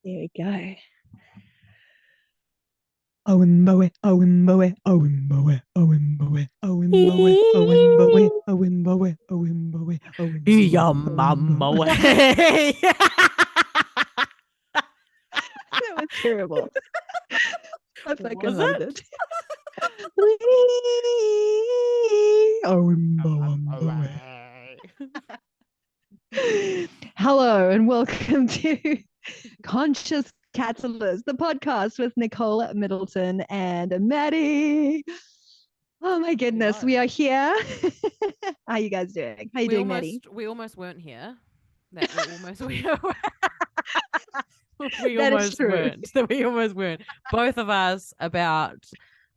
There we go. Owen Bowie, Owen Bowie, Owen Bowie, Owen Bowie, Owen Bowie, Owen Bowie, Owen Bowie, Owen Bowie, Owen Bowie. Your mama way. That was terrible. I fucking loved it. Owen Bowie. Hello and welcome to Conscious Catalyst, the podcast with Nicole Middleton and Maddy. Oh my goodness, we are here. How are you guys doing? How are you doing, Maddy? We almost weren't here. We almost weren't. Both of us about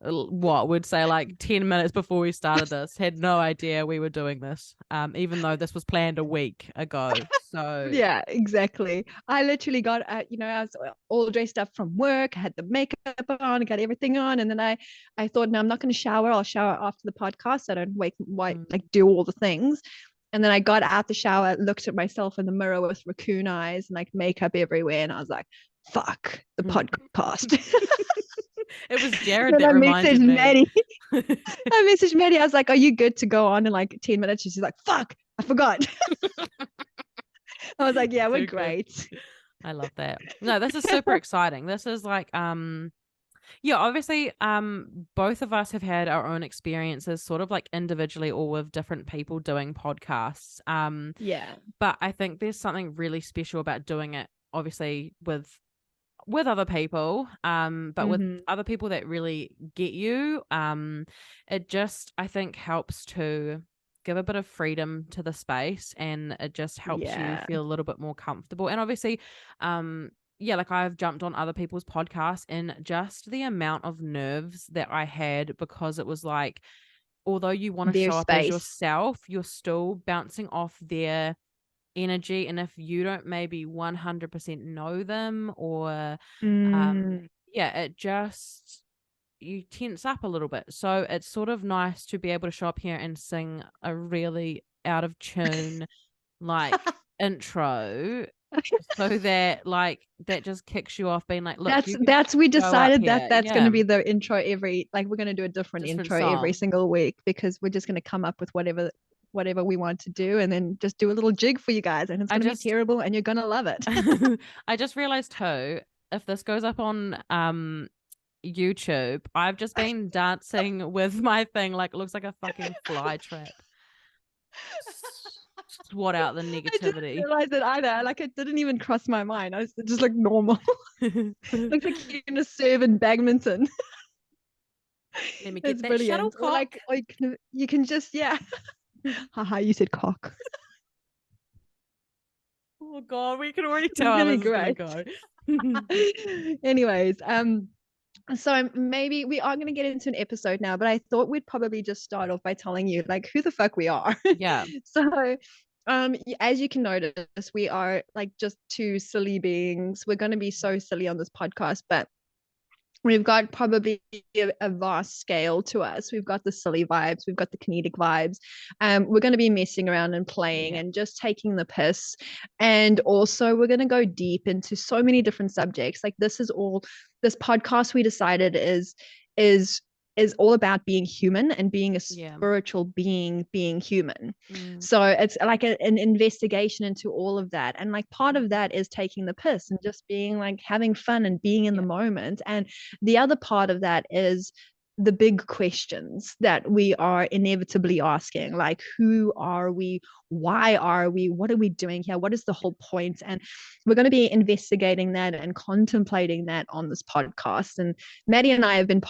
what would say like 10 minutes before we started this had no idea we were doing this, even though this was planned a week ago. So yeah, exactly. I literally got I was all dressed up from work. I had the makeup on, got everything on, and then I thought, no, I'm not going to shower. I'll shower after the podcast. So I don't do all the things. And then I got out the shower, looked at myself in the mirror with raccoon eyes and like makeup everywhere, and I was like, fuck the podcast. It was Jared that reminded me. I messaged Maddy. I was like, are you good to go on in like 10 minutes? She's like, fuck, I forgot. I was like, yeah, we're great. I love that. No, this is super exciting. This is like, yeah, obviously, both of us have had our own experiences sort of like individually or with different people doing podcasts. Yeah. But I think there's something really special about doing it, obviously, with other people, but with other people that really get you. It just, I think, helps to give a bit of freedom to the space, and it just helps you feel a little bit more comfortable. And obviously, like I've jumped on other people's podcasts, and just the amount of nerves that I had, because it was like, although you want to show up as yourself, you're still bouncing off their energy, and if you don't maybe 100% know them, or it just, you tense up a little bit. So it's sort of nice to be able to show up here and sing a really out of tune like intro, so that like that just kicks you off, being like, look, that's we decided that's going to be the intro every, like, we're going to do a different intro song every single week, because we're just going to come up with whatever we want to do, and then just do a little jig for you guys, and it's going to be terrible and you're going to love it. I just realized too, if this goes up on YouTube, I've just been dancing with my thing like it looks like a fucking fly trap. Swat out the negativity. I didn't realize it either. Like, it didn't even cross my mind. I was just like, normal. Looks like you're gonna serve in badminton. Let me get that brilliant. Shuttlecock. Like you can just, haha, you said cock. Oh god, we can already tell how this is gonna go. Anyways, so maybe we are going to get into an episode now, but I thought we'd probably just start off by telling you like who the fuck we are. Yeah. So as you can notice, we are like just two silly beings. We're going to be so silly on this podcast, but we've got probably a vast scale to us. We've got the silly vibes. We've got the comedic vibes. We're going to be messing around and playing and just taking the piss. And also we're going to go deep into so many different subjects. Like this podcast we decided is all about being human and being a spiritual being human. So it's like an investigation into all of that, and like part of that is taking the piss and just being like having fun and being in the moment, and the other part of that is the big questions that we are inevitably asking, like who are we, why are we, what are we doing here, what is the whole point? And we're going to be investigating that and contemplating that on this podcast. And Maddy and I have been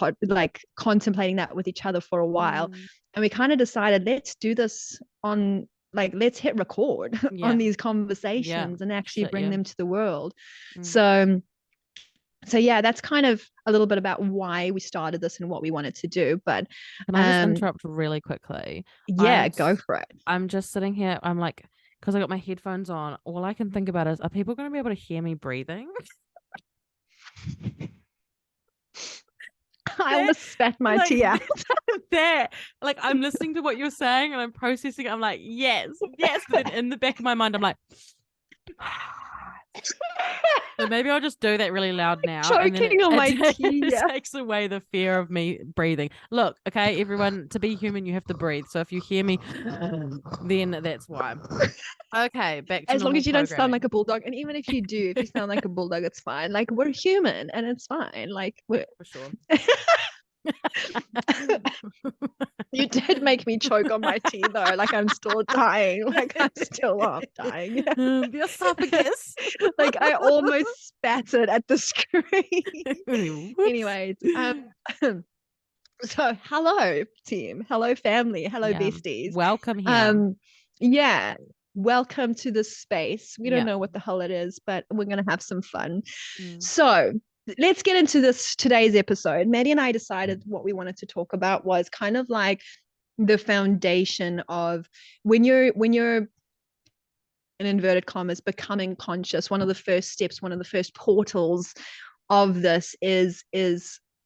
contemplating that with each other for a while, and we kind of decided, let's do this on, like, let's hit record on these conversations and actually bring them to the world. So yeah, that's kind of a little bit about why we started this and what we wanted to do. But can I just interrupt really quickly? Yeah, go for it. I'm just sitting here, I'm like, because I got my headphones on, all I can think about is, are people going to be able to hear me breathing? I almost spat my tea out. There, like, I'm listening to what you're saying and I'm processing it. I'm like, yes. But then in the back of my mind, I'm like, So maybe I'll just do that really loud now. Choking and then on my tea. it takes away the fear of me breathing. Look, okay, everyone, to be human, you have to breathe. So if you hear me, then that's why. Okay, back to as long as you don't sound like a a bulldog. And even if you do, if you sound like a bulldog, it's fine. Like, we're human and it's fine. Like, we're for sure. You did make me choke on my tea though. Like, I'm still dying. Like, I'm still half dying. The esophagus. Like, I almost spat it at the screen. Anyways, so hello team, hello family, hello besties. Welcome here. Yeah, welcome to this space. We don't know what the hell it is, but we're gonna have some fun. So let's get into today's episode. Maddy and I decided what we wanted to talk about was kind of like the foundation of when you're in inverted commas becoming conscious. One of the first steps, one of the first portals of this is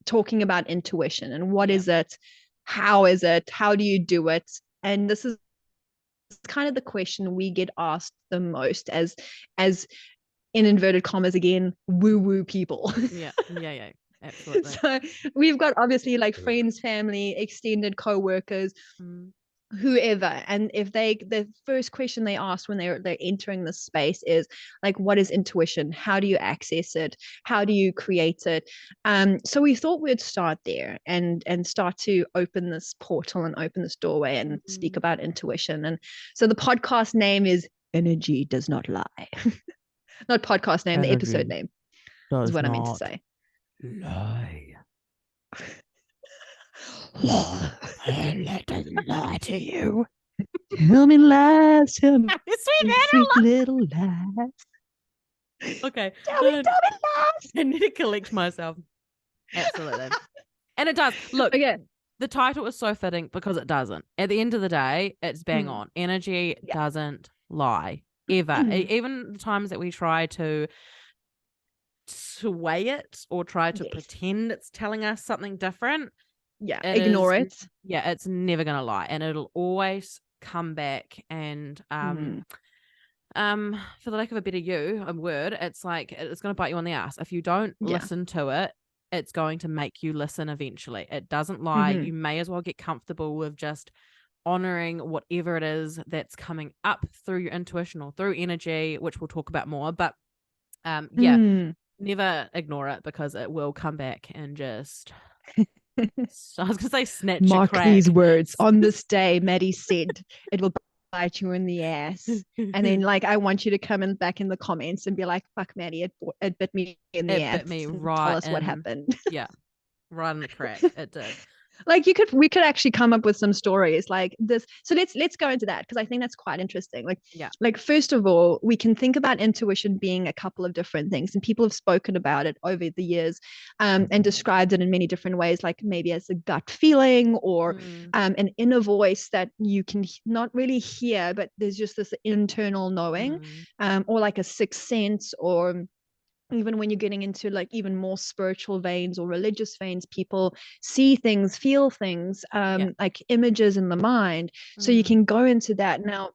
talking about intuition and what is it, how do you do it? And this is kind of the question we get asked the most as in inverted commas again, woo people. Yeah, absolutely. So we've got obviously like friends, family, extended co-workers, whoever, and if the first question they ask when they're entering this space is like, what is intuition? How do you access it? How do you create it? So we thought we'd start there and start to open this portal and open this doorway and speak about intuition. And so the podcast name is Energy Does Not Lie. Not podcast name, the episode name is what I meant to say. Lie. Let us lie to you. Tell me lies, tell me sweet little lies. Okay. Tell me lies. I need to collect myself. Absolutely. And it does. Look, the title is so fitting because it doesn't. At the end of the day, it's bang on. Energy doesn't lie. Ever. Even the times that we try to sway it or try to pretend it's telling us something different. Ignore it. Yeah, it's never gonna lie. And it'll always come back and for the lack of a better word, it's like it's gonna bite you on the ass. If you don't listen to it, it's going to make you listen eventually. It doesn't lie. You may as well get comfortable with just honoring whatever it is that's coming up through your intuition or through energy, which we'll talk about more. But never ignore it because it will come back and just I was gonna say snatch mark a crack. These words. On this day, Maddy said it will bite you in the ass. And then like I want you to come back in the comments and be like, fuck Maddy, it bit me in the ass. It bit me right. Tell us what happened. Yeah. Right in the crack. It did. Like we could actually come up with some stories like this. So let's go into that because I think that's quite interesting. Like first of all, we can think about intuition being a couple of different things, and people have spoken about it over the years and described it in many different ways, like maybe as a gut feeling or an inner voice that you can not really hear, but there's just this internal knowing, or like a sixth sense, or even when you're getting into like even more spiritual veins or religious veins, people see things, feel things, like images in the mind. So you can go into that. Now,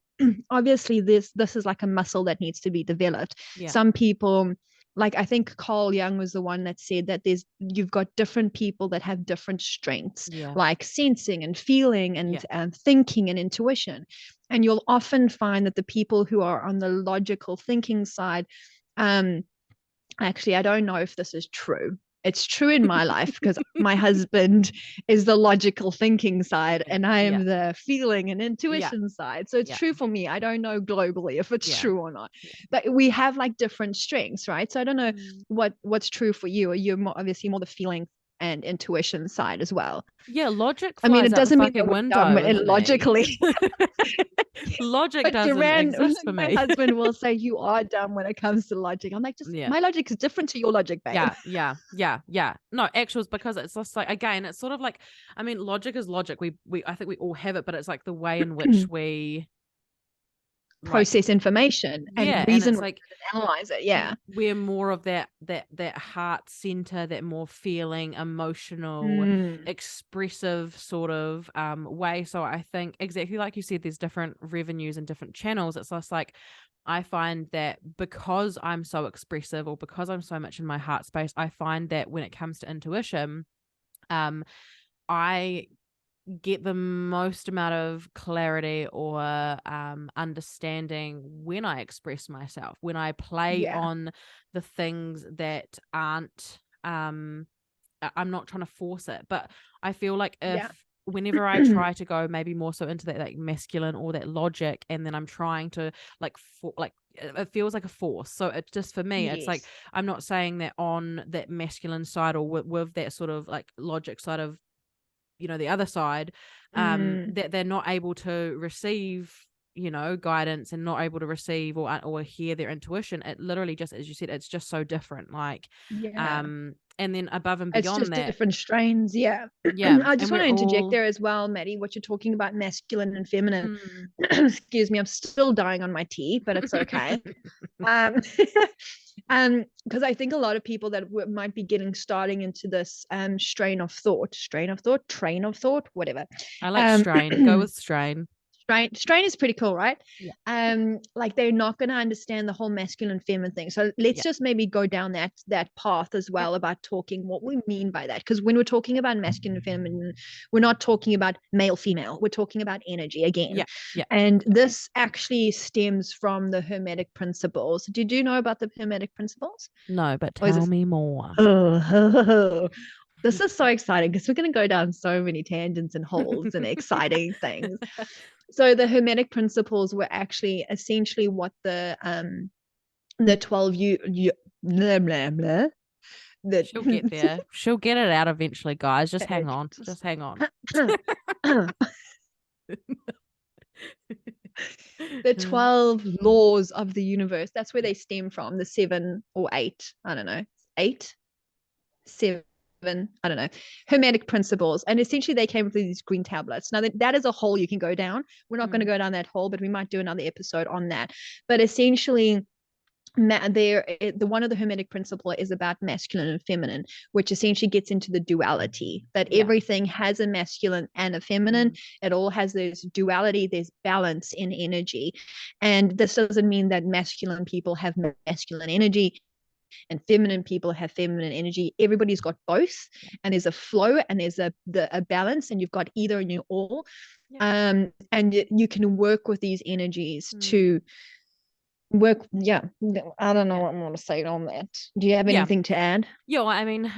obviously this is like a muscle that needs to be developed. Some people, like I think Carl Jung was the one that said that you've got different people that have different strengths, like sensing and feeling and thinking and intuition. And you'll often find that the people who are on the logical thinking side, actually, I don't know if this is true. It's true in my life because my husband is the logical thinking side and I am the feeling and intuition side. So it's true for me. I don't know globally if it's true or not, but we have like different strengths, right? So I don't know what's true for you. Or you're obviously more the feeling and intuition side as well. Yeah, logic. I mean, it doesn't mean that we're dumb logically. Logic doesn't exist for me. My husband will say you are dumb when it comes to logic. I'm like, my logic is different to your logic, babe. Yeah. No, actually, it's because it's just like, again, it's sort of like, I mean, logic is logic. I think we all have it, but it's like the way in which we process information and reason, and analyze it. We're more of that heart center, that more feeling, emotional, expressive sort of way. So I think exactly like you said, there's different revenues and different channels. It's just like I find that because I'm so expressive, or because I'm so much in my heart space, I find that when it comes to intuition, I get the most amount of clarity or understanding when I express myself, when I play on the things that aren't I'm not trying to force it, but I feel like whenever I try to go maybe more so into that like masculine or that logic, and then I'm trying to like it feels like a force. So it's just, for me, it's like, I'm not saying that on that masculine side or with that sort of like logic side of, the other side, that they're not able to receive, guidance, and not able to receive or hear their intuition. It literally just, as you said, it's just so different. Like, and then above and it's beyond just that, different strains. I just want to interject there as well, Maddy, what you're talking about, masculine and feminine. Excuse me, I'm still dying on my tea, but it's okay. Because I think a lot of people that might be starting into this train of thought, whatever. I like strain. Go with strain. Strain is pretty cool, right? Yeah. Like, they're not going to understand the whole masculine feminine thing. So let's just maybe go down that path as well, about talking what we mean by that. Because when we're talking about masculine and feminine, we're not talking about male female, we're talking about energy again. And this actually stems from the Hermetic principles. Did you know about the Hermetic principles? No, but tell me more. This is so exciting, because we're going to go down so many tangents and holes and exciting things. So the Hermetic principles were actually essentially what the 12 blah, blah, blah. She'll get there. She'll get it out eventually, guys. Just hang on. Just hang on. The 12 laws of the universe. That's where they stem from. The 7 or 8. I don't know. 8, 7. I don't know, Hermetic principles. And essentially they came with these green tablets. Now that is a hole you can go down. We're not going to go down that hole, but we might do another episode on that. But essentially, the one of the Hermetic principle is about masculine and feminine, which essentially gets into the duality, that everything has a masculine and a feminine. It all has this duality, there's balance in energy. And this doesn't mean that masculine people have masculine energy and feminine people have feminine energy. Everybody's got both, and there's a flow, and there's a balance, and you've got either and you're all. And you can work with these energies to work. I don't know what I'm going to say on that. Do you have anything to add? I mean,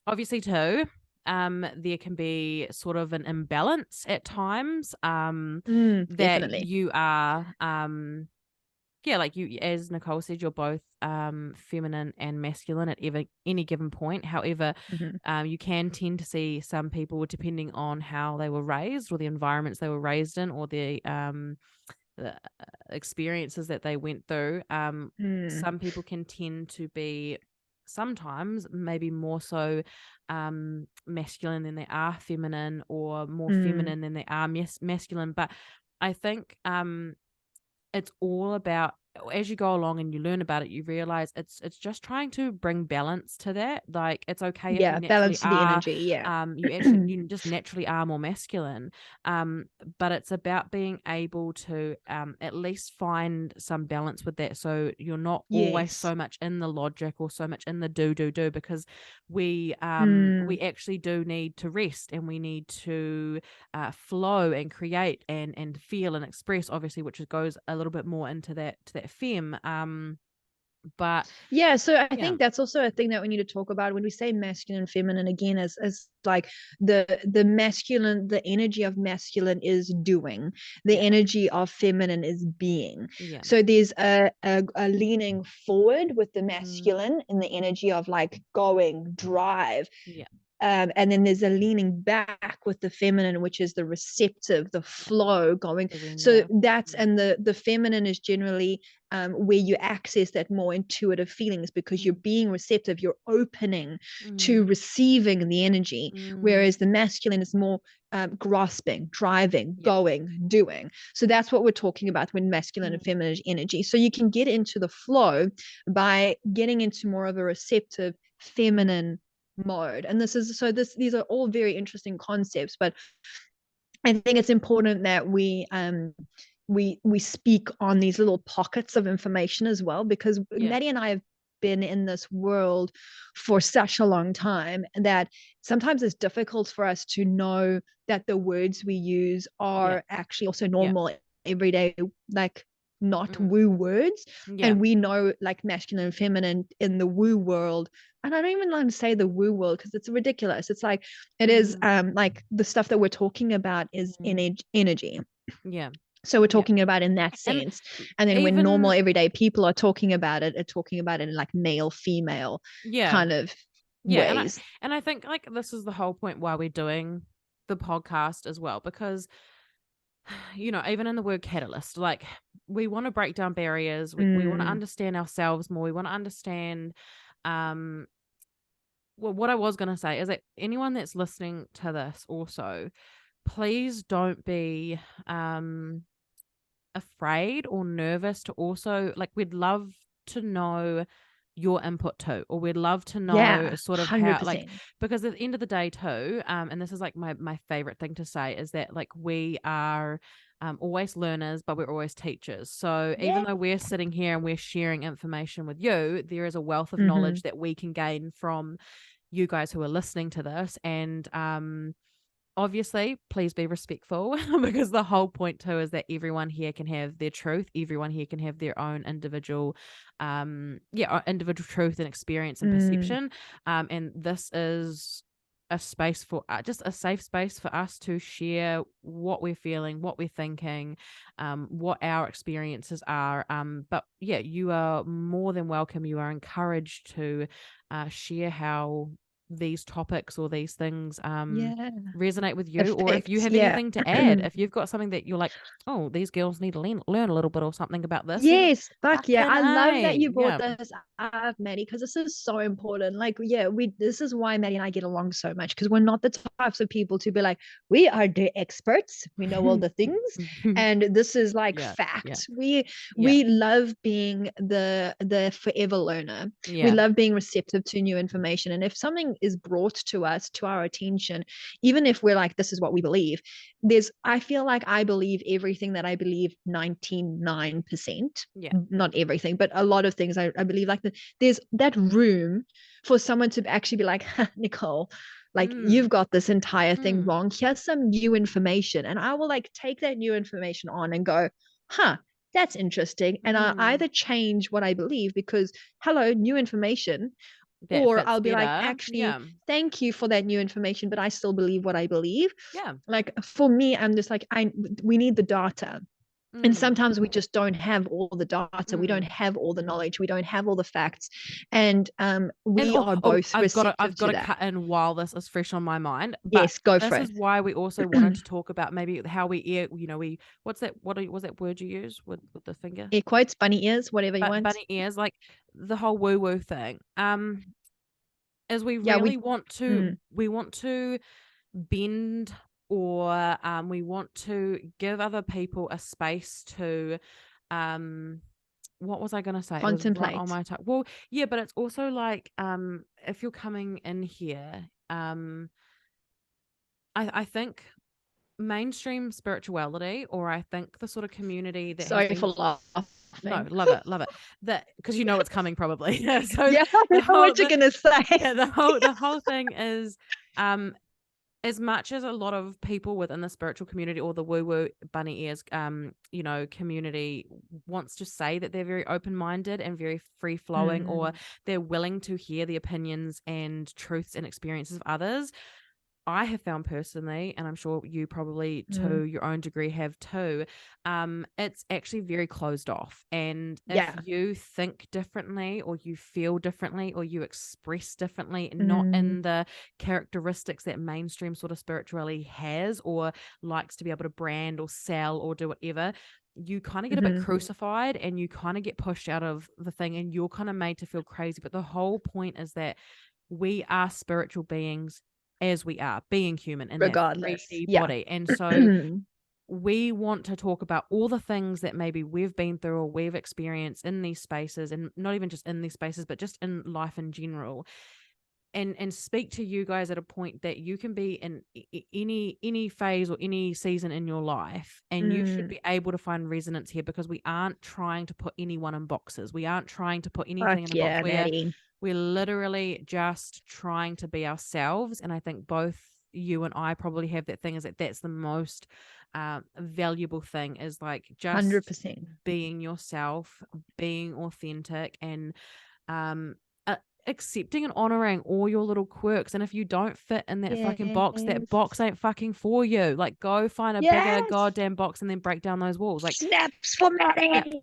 obviously too, there can be sort of an imbalance at times, that definitely. you are, like you, as Nicole said, you're both feminine and masculine at any given point. However, you can tend to see some people, depending on how they were raised or the environments they were raised in, or the experiences that they went through. Some people can tend to be sometimes maybe more so masculine than they are feminine, or more feminine than they are masculine. But I think it's all about, as you go along and you learn about it, you realize it's just trying to bring balance to that. Like, it's okay if you naturally balance the are, energy. you just naturally are more masculine, but it's about being able to at least find some balance with that, so you're not always so much in the logic or so much in the do, because we actually do need to rest, and we need to flow and create and feel and express, obviously, which goes a little bit more into that femme. But so I think that's also a thing that we need to talk about when we say masculine and feminine, again, as like the masculine, the energy of masculine is doing, the energy of feminine is being. So there's a leaning forward with the masculine and the energy of like going, drive. And then there's a leaning back with the feminine, which is the receptive, the flow going. So that's, and the feminine is generally where you access that more intuitive feelings, because you're being receptive, you're opening to receiving the energy, whereas the masculine is more grasping, driving, going, doing. So that's what we're talking about when masculine and feminine energy. So you can get into the flow by getting into more of a receptive feminine mode. And these are all very interesting concepts, but I think it's important that we we speak on these little pockets of information as well, because Maddy and I have been in this world for such a long time that sometimes it's difficult for us to know that the words we use are actually also normal everyday, like not woo words. And we know like masculine and feminine in the woo world, and I don't even want to say the woo world because it's ridiculous. It's like it is like the stuff that we're talking about is energy. So we're talking about in that sense. And then when normal everyday people are talking about it, are talking about it in like male, female kind of ways. And I think like this is the whole point why we're doing the podcast as well, because you know, even in the word catalyst, like we want to break down barriers. We want to understand ourselves more. We want to understand well, what I was going to say is that anyone that's listening to this also, please don't be afraid or nervous to also, like, we'd love to know your input too, or we'd love to know sort of 100%. How, like, because at the end of the day too, and this is like my favorite thing to say is that like we are always learners, but we're always teachers. So even though we're sitting here and we're sharing information with you, there is a wealth of knowledge that we can gain from you guys who are listening to this. And obviously, please be respectful because the whole point too is that everyone here can have their truth. Everyone here can have their own individual, individual truth and experience and perception. And this is a space for just a safe space for us to share what we're feeling, what we're thinking, what our experiences are. But yeah, you are more than welcome. You are encouraged to share how these topics or these things resonate with you, or if you have anything to add, if you've got something that you're like, oh, these girls need to learn a little bit or something about this. I love that you brought this up, Maddy, because this is so important. Like this is why Maddy and I get along so much, because we're not the types of people to be like, we are the experts, we know all the things and this is like fact. We love being the forever learner. We love being receptive to new information, and if something is brought to us, to our attention, even if we're like, this is what we believe, I feel like I believe everything that I believe 99%, not everything, but a lot of things I believe, like there's that room for someone to actually be like, Nicole, like you've got this entire thing wrong, here's some new information, and I will like take that new information on and go, that's interesting, and I'll either change what I believe because hello, new information, or I'll be better. Like, actually, thank you for that new information, but I still believe what I believe. Like for me, I'm just like, we need the data. And sometimes we just don't have all the data. We don't have all the knowledge. We don't have all the facts. And we are both I've got to cut in while this is fresh on my mind. Yes, go for it. This is why we also wanted to talk about maybe how we what's that? What was that word you used with the finger? Air quotes, bunny ears, whatever you want. Bunny ears, like the whole woo-woo thing. Is we really want to bend, or we want to give other people a space to what was I going to say? Contemplate. It was right on my tongue. Well, yeah, but it's also like if you're coming in here, I think mainstream spirituality, or I think the sort of community that sorry for laughing. No, love it. That because you know it's coming probably. So I know what you're gonna say. The whole thing is as much as a lot of people within the spiritual community or the woo-woo bunny ears community wants to say that they're very open-minded and very free-flowing, or they're willing to hear the opinions and truths and experiences of others, I have found personally, and I'm sure you probably to your own degree have too, it's actually very closed off. And if you think differently, or you feel differently, or you express differently, not in the characteristics that mainstream sort of spirituality has or likes to be able to brand or sell or do whatever, you kind of get a bit crucified and you kind of get pushed out of the thing, and you're kind of made to feel crazy. But the whole point is that we are spiritual beings as we are, being human in regardless that 3D body. And so we want to talk about all the things that maybe we've been through or we've experienced in these spaces, and not even just in these spaces, but just in life in general. and speak to you guys at a point that you can be in any phase or any season in your life, and you should be able to find resonance here, because we aren't trying to put anyone in boxes. We aren't trying to put anything in a box. We're literally just trying to be ourselves. And I think both you and I probably have that thing, is that that's the most valuable thing, is like just 100% being yourself, being authentic, and accepting and honoring all your little quirks. And if you don't fit in that fucking box, that box ain't fucking for you. Like, go find a bigger goddamn box and then break down those walls. Like, snaps for Maddy.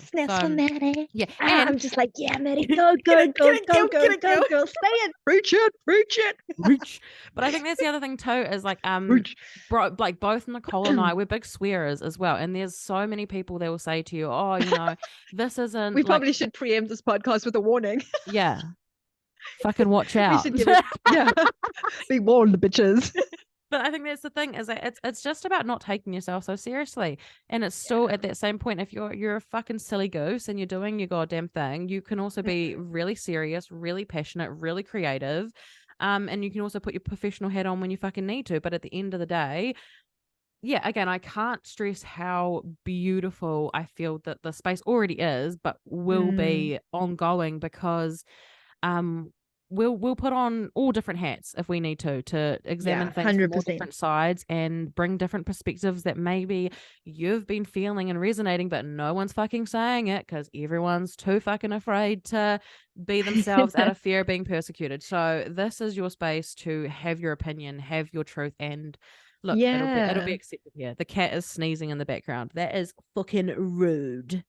Snaps for Maddy. Yeah. And I'm just like, yeah, Maddy, go, say it. Preach it. But I think that's the other thing too, is like like both Nicole and I, we're big swearers as well. And there's so many people that will say to you, oh, you know, this isn't. We probably should preempt this podcast with a warning. Yeah. Fucking watch out. We should give it. Yeah. Be warned, bitches. But I think that's the thing, is that it's just about not taking yourself so seriously. And it's still at that same point, if you're a fucking silly goose and you're doing your goddamn thing, you can also be really serious, really passionate, really creative. And you can also put your professional hat on when you fucking need to. But at the end of the day, yeah, again, I can't stress how beautiful I feel that the space already is, but will be ongoing, because we'll put on all different hats if we need to examine things from all different sides and bring different perspectives that maybe you've been feeling and resonating, but no one's fucking saying it because everyone's too fucking afraid to be themselves out of fear of being persecuted. So this is your space to have your opinion, have your truth, and look, it'll be accepted here. The cat is sneezing in the background. That is fucking rude.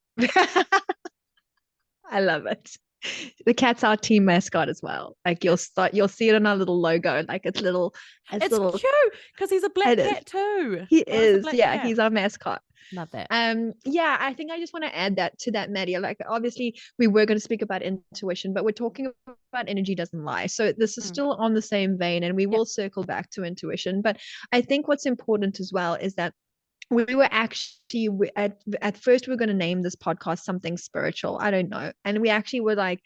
I love it. The cat's our team mascot as well. Like you'll see it on our little logo. Like it's cute because he's a black cat too. He is. Yeah, he's our mascot. Love that. Yeah, I think I just want to add that to that, Maddy. Like obviously we were going to speak about intuition, but we're talking about energy doesn't lie. So this is still on the same vein, and we will circle back to intuition. But I think what's important as well is that we were actually at first we were going to name this podcast something spiritual. I don't know. And we actually were like,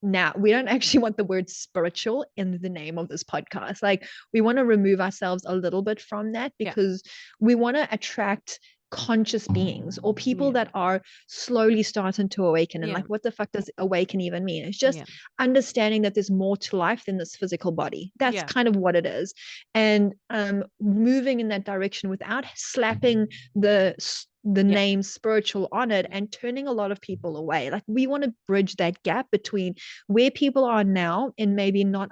now we don't actually want the word spiritual in the name of this podcast. Like we want to remove ourselves a little bit from that, because we want to attract conscious beings or people that are slowly starting to awaken. And like, what the fuck does awaken even mean? It's just understanding that there's more to life than this physical body. That's kind of what it is. And moving in that direction without slapping the name spiritual on it and turning a lot of people away. Like we want to bridge that gap between where people are now and maybe not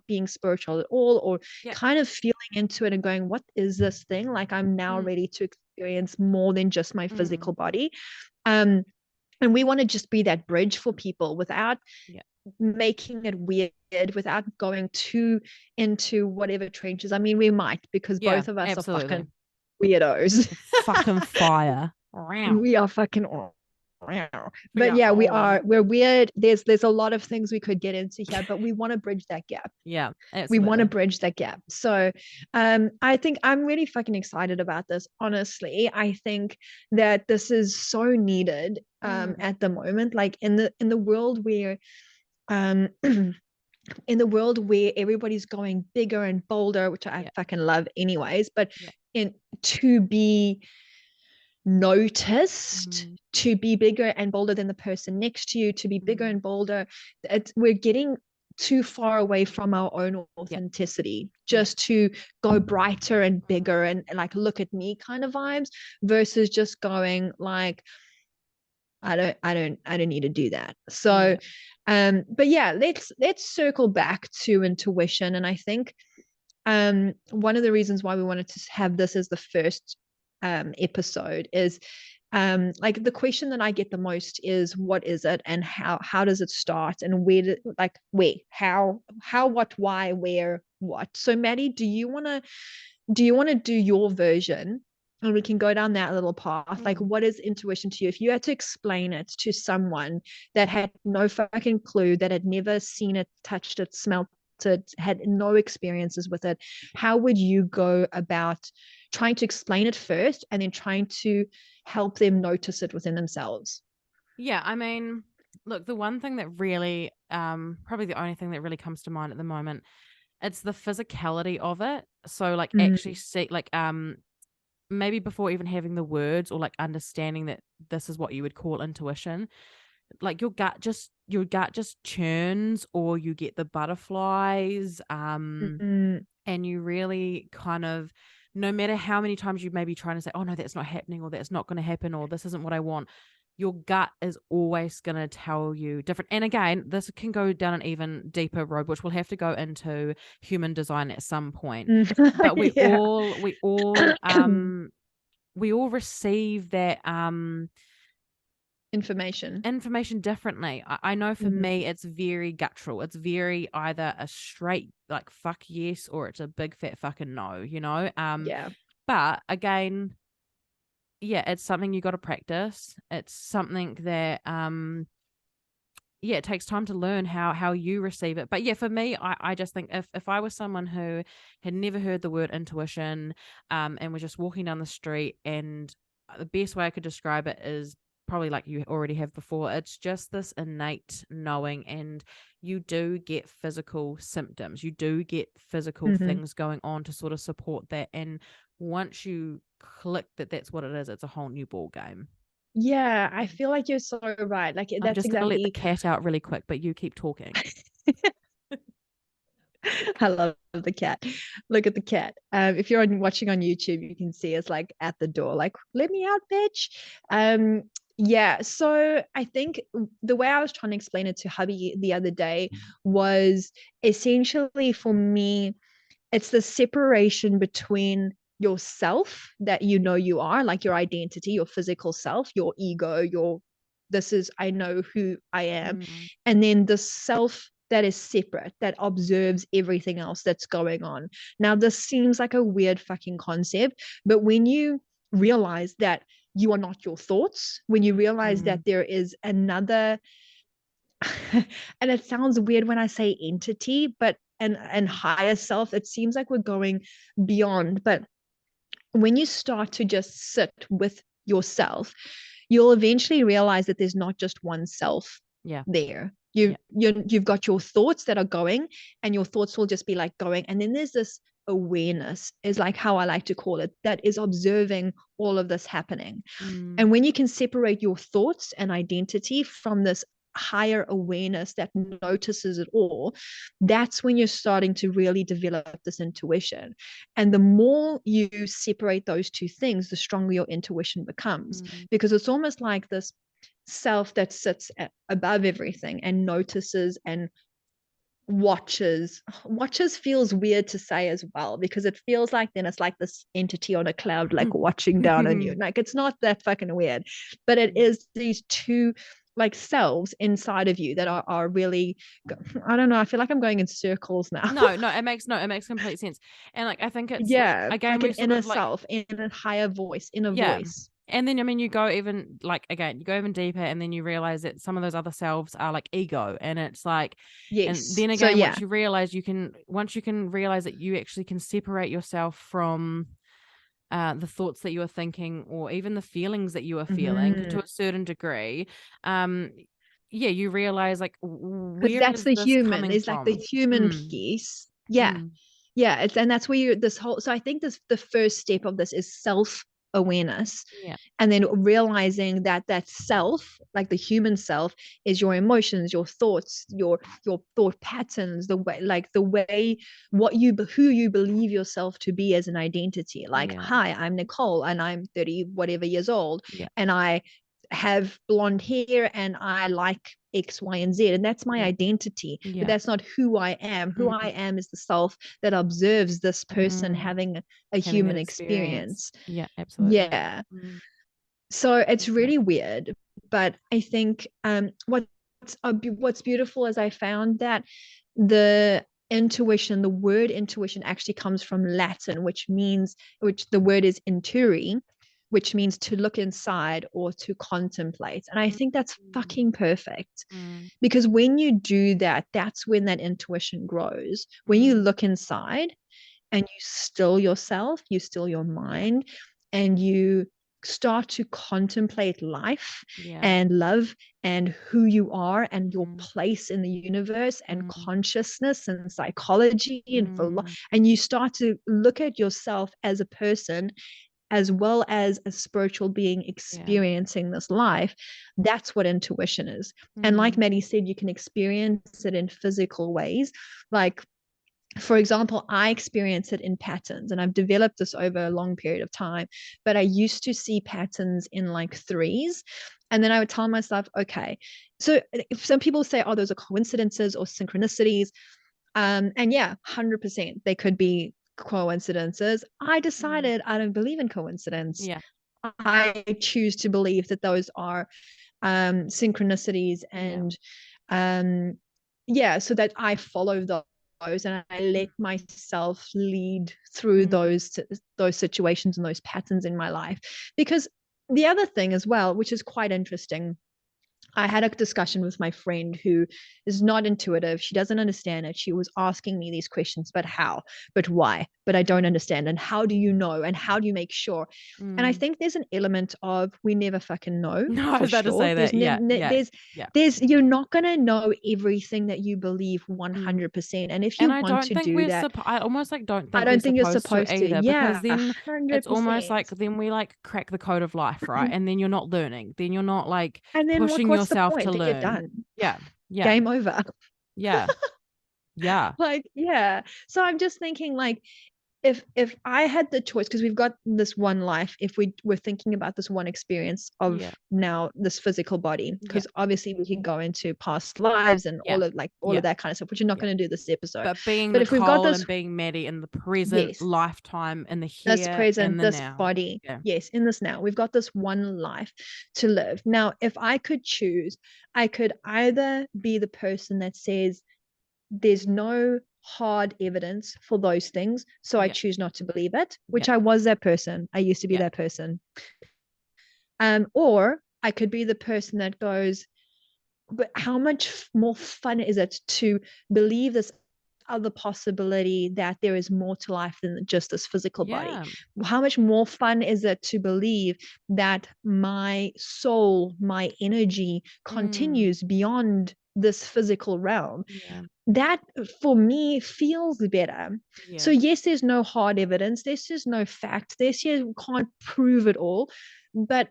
being spiritual at all, or kind of feeling into it and going, what is this thing? Like I'm now ready to experience more than just my physical body. And we want to just be that bridge for people without making it weird, without going too into whatever trenches. I mean, we might, because both of us are fucking weirdos. Fucking fire. We are fucking but yeah, we're weird. There's a lot of things we could get into here, but we want to bridge that gap. Yeah, absolutely. We want to bridge that gap. So I think I'm really fucking excited about this. Honestly, I think that this is so needed at the moment, like in the world where in the world where everybody's going bigger and bolder, which I fucking love anyways, but to be noticed, to be bigger and bolder than the person next to you, to be bigger and bolder, we're getting too far away from our own authenticity just to go brighter and bigger and like look at me kind of vibes, versus just going like, I don't need to do that. So but yeah, let's circle back to intuition. And I think one of the reasons why we wanted to have this as the first episode is like the question that I get the most is, what is it and how does it start, and how, what, why, where, what? So Maddy, do you want to do your version, and we can go down that little path? Like, what is intuition to you? If you had to explain it to someone that had no fucking clue, that had never seen it, touched it, smelt it, had no experiences with it, how would you go about trying to explain it first and then trying to help them notice it within themselves? Yeah, I mean, Look, the one thing that really, probably the only thing that really comes to mind at the moment, it's the physicality of it. So like actually see, like, maybe before even having the words or like understanding that this is what you would call intuition, like your gut just churns, or you get the butterflies, Mm-mm. and you really kind of, no matter how many times you may be trying to say, oh no, that's not happening, or that's not going to happen, or this isn't what I want, your gut is always going to tell you different. And again, this can go down an even deeper road, which we'll have to go into human design at some point. But we Yeah. we all receive that Information. differently. I know for me, it's very guttural. It's very either a straight like fuck yes, or it's a big fat fucking no, Yeah. But again, yeah, it's something you got to practice. It's something that yeah, it takes time to learn how you receive it. But yeah, for me, I just think if I was someone who had never heard the word intuition, and was just walking down the street, and the best way I could describe it is probably like you already have before, it's just this innate knowing, and you do get physical symptoms. You do get physical things going on to sort of support that. And once you click that that's what it is, it's a whole new ball game. Yeah, I feel like you're so right. Like I'm that's just going to let the exactly. cat out really quick, but you keep talking. I love the cat. Look at the cat. If you're watching on YouTube, you can see us like at the door, like, let me out, bitch. Yeah. So I think the way I was trying to explain it to hubby the other day was essentially for me, it's the separation between yourself that you are, like your identity, your physical self, your ego, your this is I know who I am, Mm, and then the self that is separate, that observes everything else that's going on. Now this seems like a weird fucking concept, but when you realize that you are not your thoughts, when you realize that mm, there is another and it sounds weird when I say entity, but and higher self, it seems like we're going beyond. But when you start to just sit with yourself, you'll eventually realize that there's not just one self yeah. there. Yeah. You've got your thoughts that are going, and your thoughts will just be like going, and then there's this awareness, is like how I like to call it, that is observing all of this happening. Mm, And when you can separate your thoughts and identity from this higher awareness that notices it all, that's when you're starting to really develop this intuition. And the more you separate those two things, the stronger your intuition becomes, mm. because it's almost like this self that sits above everything and notices and watches feels weird to say as well, because it feels like then it's like this entity on a cloud like watching down on you. Like it's not that fucking weird, but it is these two like selves inside of you that are really, I don't know, I feel like I'm going in circles now. No, it makes complete sense. And like I think it's like, Yeah, again, like an we've sort inner of like, self, in a higher voice, inner yeah. voice. And then I mean you go even like, again, you go even deeper, and then you realize that some of those other selves are like ego. And it's like, and Yes, then so again, yeah. once you can realize that you actually can separate yourself from the thoughts that you are thinking, or even the feelings that you are feeling to a certain degree, um yeah, you realize like, Because where that's is the this human, coming there's like the from? human Mm, piece. Yeah, mm, yeah, and that's where you this whole, so I think this the first step of this is self awareness, yeah, and then realizing that that self, like the human self, is your emotions, your thoughts, your thought patterns, the way, like the way, what you who you believe yourself to be as an identity. Like, yeah, hi, I'm Nicole and I'm 30 whatever years old, yeah, and I have blonde hair and I like X, Y, and Z. And that's my yeah, identity. But yeah. that's not who I am. Who I Mm, am is the self that observes this person mm. having a Having that human experience. experience. Yeah, absolutely. Yeah. Mm, So it's yeah. really weird. But I think what's beautiful is I found that the intuition, the word intuition actually comes from Latin, which the word is inturi, which means to look inside or to contemplate. And I think that's Mm, fucking perfect, mm, because when you do that, that's when that intuition grows. When you mm, look inside and you still yourself, you still your mind, and you start to contemplate life Yeah. and love and who you are and your Mm. place in the universe and Mm. consciousness and psychology Mm. and you start to look at yourself as a person as well as a spiritual being Yeah. experiencing this life, that's what intuition is. And like Mm. Maddy said, you can experience it in physical ways. Like, for example, I experience it in patterns, and I've developed this over a long period of time. But I used to see patterns in like threes. And then I would tell myself, okay, so if some people say, oh, those are coincidences or synchronicities. And yeah, 100%, they could be coincidences. I Mm. decided I don't believe in coincidence. Yeah. I choose to believe that those are synchronicities Yeah. and yeah, so that I follow those and I let Mm. myself lead through Mm. those situations and those patterns in my life. Because the other thing as well, which is quite interesting, I had a discussion with my friend who is not intuitive. She doesn't understand it. She was asking me these questions, but how? But why? But I don't understand. And how do you know? And how do you make sure? And I Mm. think there's an element of we never fucking know No, I for was about to sure. say that. Yeah. Yeah. Yeah. There's you're not gonna know everything that you believe Mm. 100%. And if And you I want don't to think do we're that, I almost like don't I think we're don't think you're supposed to supposed to. either, because Yeah, then it's almost 100%. like then we like crack the code of life, right? And then you're not learning. Then you're not like And then pushing what's the yourself to point? Then you're learn. done. Yeah. Yeah. Game over. Yeah. Yeah. Like, yeah. So I'm just thinking like if I had the choice, because we've got this one life, if we were thinking about this one experience of Yeah. now this physical body, Yeah. because obviously we can go into past lives and Yeah. all Yeah. of that kind of stuff, which you're not Yeah. going to do this episode. But being But if we've got Nicole this, and being Maddy in the present yes, lifetime, in the this here and present, the this now. body, Yeah. yes, in this now, we've got this one life to live. Now, if I could choose, I could either be the person that says there's no hard evidence for those things, so I Yeah. choose not to believe it, Yeah. which I was that person. I used to be Yeah. that person. Or I could be the person that goes, but how much more fun is it to believe this other possibility that there is more to life than just this physical body? Yeah. How much more fun is it to believe that my soul, my energy Mm. continues beyond this physical realm? Yeah. That for me feels better. So Yeah. yes, there's no hard evidence, there's just no fact, there's here we can't prove it all, but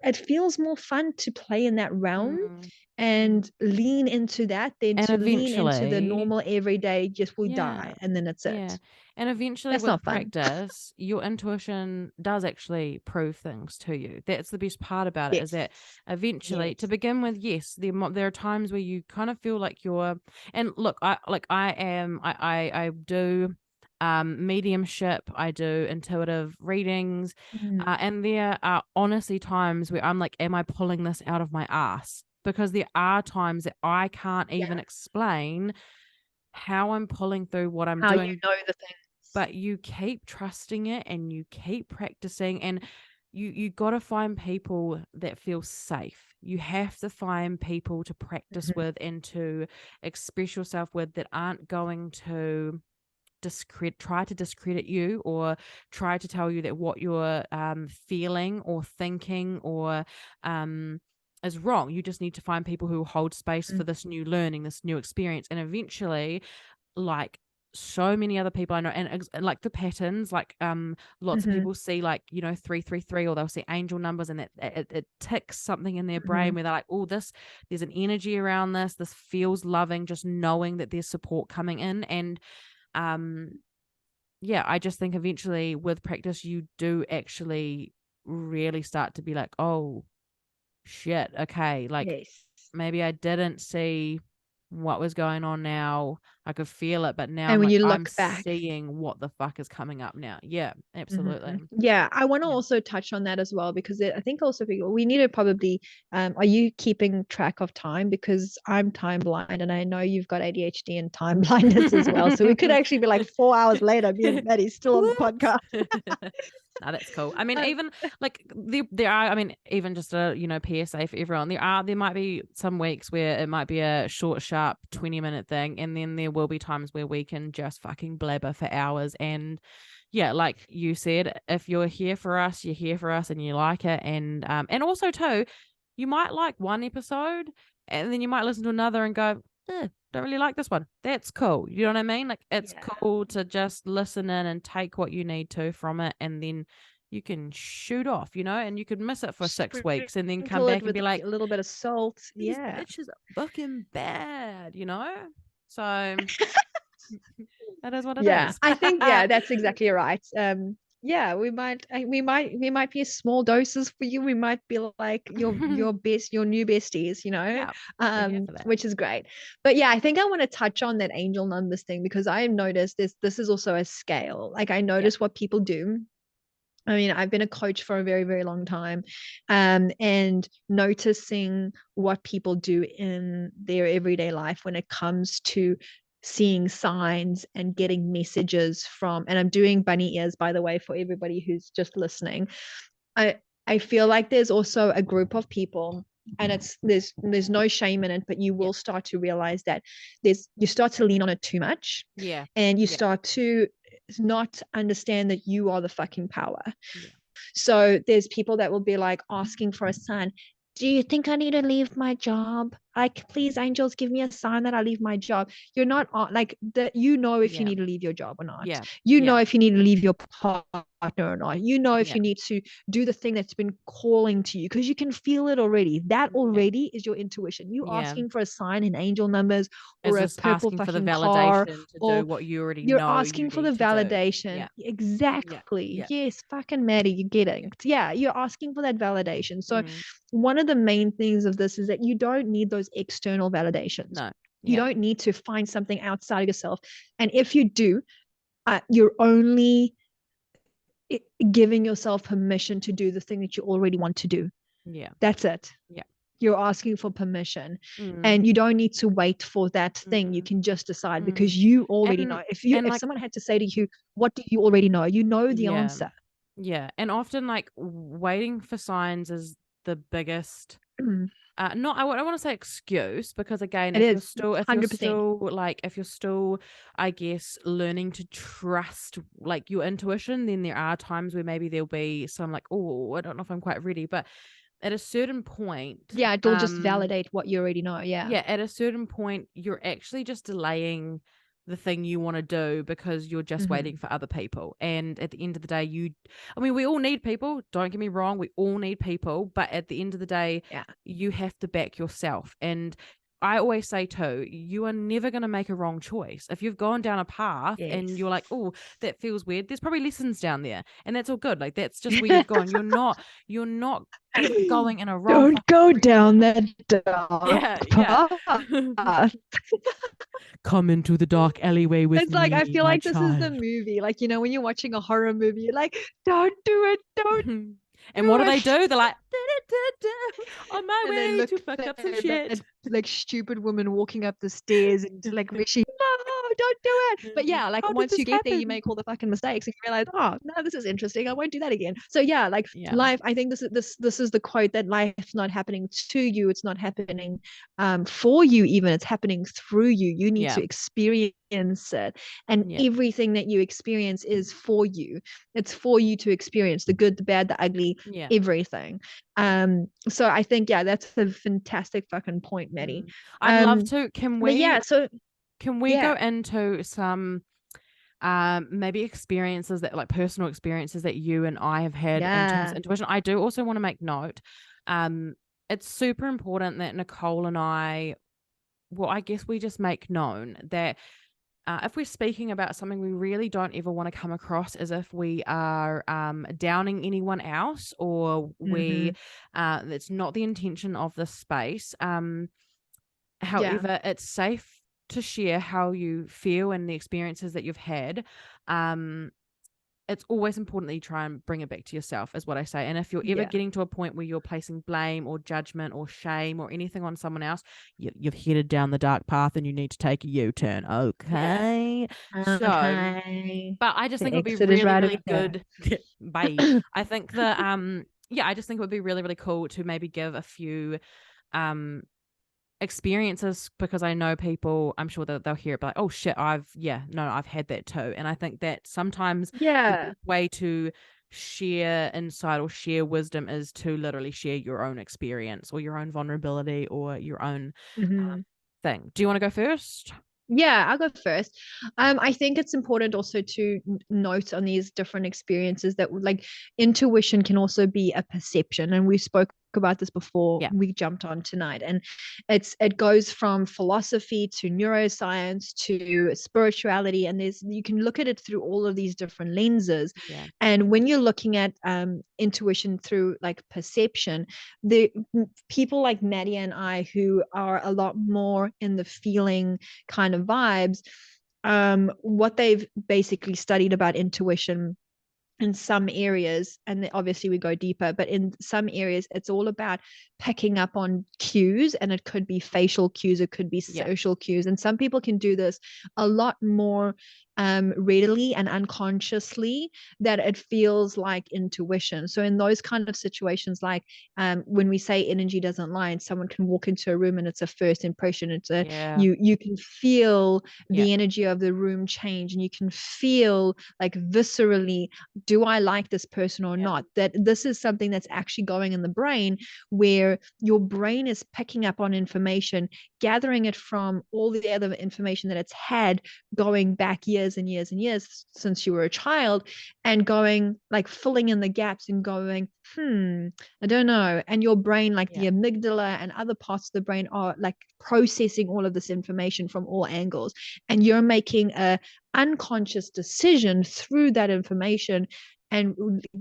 it feels more fun to play in that realm Mm. Mm. and lean into that than And to lean into the eventually, normal everyday just we yeah. die and then that's Yeah. it. And eventually That's with not fun. practice, your intuition does actually prove things to you. That's the best part about it, is Yes. that eventually, to Yes. begin with, yes, there are times where you kind of feel like you're, and look, I do mediumship, I do intuitive readings, and there are honestly times where I'm like, am I pulling this out of my ass? Because there are times that I can't even Yeah. explain how I'm pulling through what I'm How you doing, know the things. but you keep trusting it and you keep practicing, and you got to find people that feel safe. You have to find people to practice with and to express yourself with, that aren't going to try to discredit you or try to tell you that what you're feeling or thinking or is wrong. You just need to find people who hold space for this new learning, this new experience, and eventually, like so many other people I know, and like the patterns, like lots of people see, like, 333, or they'll see angel numbers, and it ticks something in their brain where they're like, oh, there's an energy around this feels loving, just knowing that there's support coming in. And yeah, I just think eventually with practice you do actually really start to be like, oh shit, okay, like Yes. maybe I didn't see what was going on now. I could feel it, but now And I'm when like, you I'm look back, seeing what the fuck is coming up now. Yeah, absolutely. yeah, I want to Yeah. also touch on that as well, because I think also we need to probably are you keeping track of time? Because I'm time blind and I know you've got ADHD and time blindness as well, so we could actually be like 4 hours later me and Maddy still on the podcast. No, that's cool. I mean, um, even like there are, I mean, even just a, PSA for everyone. There might be some weeks where it might be a short, sharp 20-minute thing, and then there will be times where we can just fucking blabber for hours, and yeah, like you said, if you're here for us, you're here for us and you like it. And also too, you might like one episode and then you might listen to another and go, don't really like this one. That's cool. You know what I mean? Like, it's cool to just listen in and take what you need to from it, and then you can shoot off, and you could miss it for 6 weeks and then come back and be like, a little bit of salt. these bitches are fucking bad, So that is what it is. I think that's exactly right. We might be small doses for you. We might be like your new besties, which is great. But I think I want to touch on that angel numbers thing, because I noticed this is also a scale. Like, I notice what people do. I mean, I've been a coach for a very, very long time, and noticing what people do in their everyday life when it comes to seeing signs and getting messages from, and I'm doing bunny ears, by the way, for everybody who's just listening. I feel like there's also a group of people, and there's no shame in it, but you will start to realize that you start to lean on it too much. And you start to not understand that you are the fucking power. So there's people that will be like asking for a sign. Do you think I need to leave my job? Like, please, angels, give me a sign that I leave my job. You're not like that. If you need to leave your job or not. Know if you need to leave your partner or not. If you need to do the thing that's been calling to you, because you can feel it already. That already is your intuition. You asking for a sign in angel numbers, or a purple fucking for the validation car, to or do what you already you're know. asking for the validation. Exactly. Yes, fucking Maddy, you get it. You're asking for that validation. So one of the main things of this is that you don't need those external validations. No. You don't need to find something outside of yourself. And if you do, you're only giving yourself permission to do the thing that you already want to do. That's it. You're asking for permission, and you don't need to wait for that thing. You can just decide, because you already know. If someone had to say to you, what do you already know? You know the answer. And often, like, waiting for signs is the biggest I don't want to say excuse, because again, if you're still I guess learning to trust like your intuition, then there are times where maybe there'll be some like, oh, I don't know if I'm quite ready. But at a certain point, it'll just validate what you already know. At a certain point, you're actually just delaying the thing you want to do, because you're just waiting for other people. And at the end of the day, we all need people, don't get me wrong, we all need people, but at the end of the day, you have to back yourself. And I always say too, you are never going to make a wrong choice. If you've gone down a path and you're like, oh, that feels weird, there's probably lessons down there, and that's all good. Like, that's just where you've gone. You're not going in a wrong. Don't go down that dark path. Come into the dark alleyway with me. It's like, I feel like this child. is the movie. Like, when you're watching a horror movie, you're like, don't do it, don't. And what do they do? They're like, on my way to fuck up some shit. Like, stupid woman walking up the stairs and like wishing, no, don't do it. But like, once you get there, you make all the fucking mistakes and you realize, oh no, this is interesting, I won't do that again. So life, I think this is the quote, that life's not happening to you, it's not happening for you, even it's happening through you. You need to experience it, and everything that you experience is for you. It's for you to experience the good, the bad, the ugly, everything. So I think that's a fantastic fucking point, Maddy. I'd love to. Can we go into some maybe experiences, that like personal experiences that you and I have had in terms of intuition? I do also want to make note, it's super important that Nicole and I guess we just make known that if we're speaking about something, we really don't ever want to come across as if we are downing anyone else, or that's not the intention of this space. However, it's safe to share how you feel and the experiences that you've had. It's always important that you try and bring it back to yourself, is what I say. And if you're ever getting to a point where you're placing blame or judgment or shame or anything on someone else, you've headed down the dark path and you need to take a U-turn. Okay. So, but I just think it would be really, really good. Bye. I think that, I just think it would be really, really cool to maybe give a few experiences, because I know people, I'm sure that they'll hear it, but like, oh shit, I've had that too. And I think that sometimes the best way to share insight or share wisdom is to literally share your own experience or your own vulnerability or your own thing. Do you want to go first? Yeah, I'll go first. I think it's important also to note on these different experiences that like intuition can also be a perception, and we spoke about this before we jumped on tonight, and it goes from philosophy to neuroscience to spirituality, and you can look at it through all of these different lenses. And when you're looking at intuition through like perception, the people like Maddy and I, who are a lot more in the feeling kind of vibes, what they've basically studied about intuition in some areas, and obviously we go deeper, but in some areas it's all about picking up on cues, and it could be facial cues, it could be social cues, and some people can do this a lot more readily and unconsciously that it feels like intuition. So in those kind of situations, like when we say energy doesn't lie, and someone can walk into a room and it's a first impression, it's a you can feel the energy of the room change, and you can feel like viscerally, do I like this person or not? That this is something that's actually going in the brain, where your brain is picking up on information, gathering it from all the other information that it's had going back years and years and years since you were a child, and going like filling in the gaps and going, I don't know. And your brain, like the amygdala and other parts of the brain, are like processing all of this information from all angles, and you're making a unconscious decision through that information and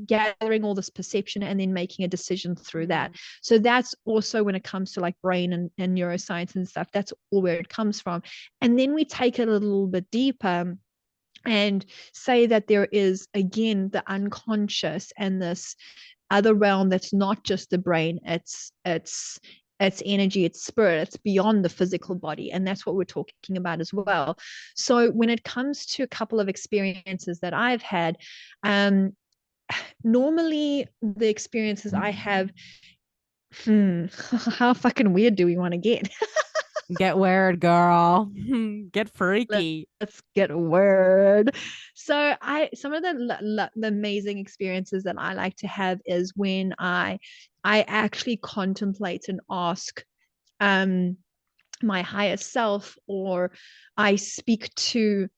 gathering all this perception and then making a decision through that. So that's also when it comes to like brain and neuroscience and stuff, that's all where it comes from. And then we take it a little bit deeper and say that there is, again, the unconscious and this other realm that's not just the brain. It's energy, it's spirit, it's beyond the physical body, and that's what we're talking about as well. So when it comes to a couple of experiences that I've had, normally the experiences I have, how fucking weird do we want to get? Get weird, girl. Get freaky. Let's get weird. So some of the amazing experiences that I like to have is when I actually contemplate and ask my higher self, or I speak to,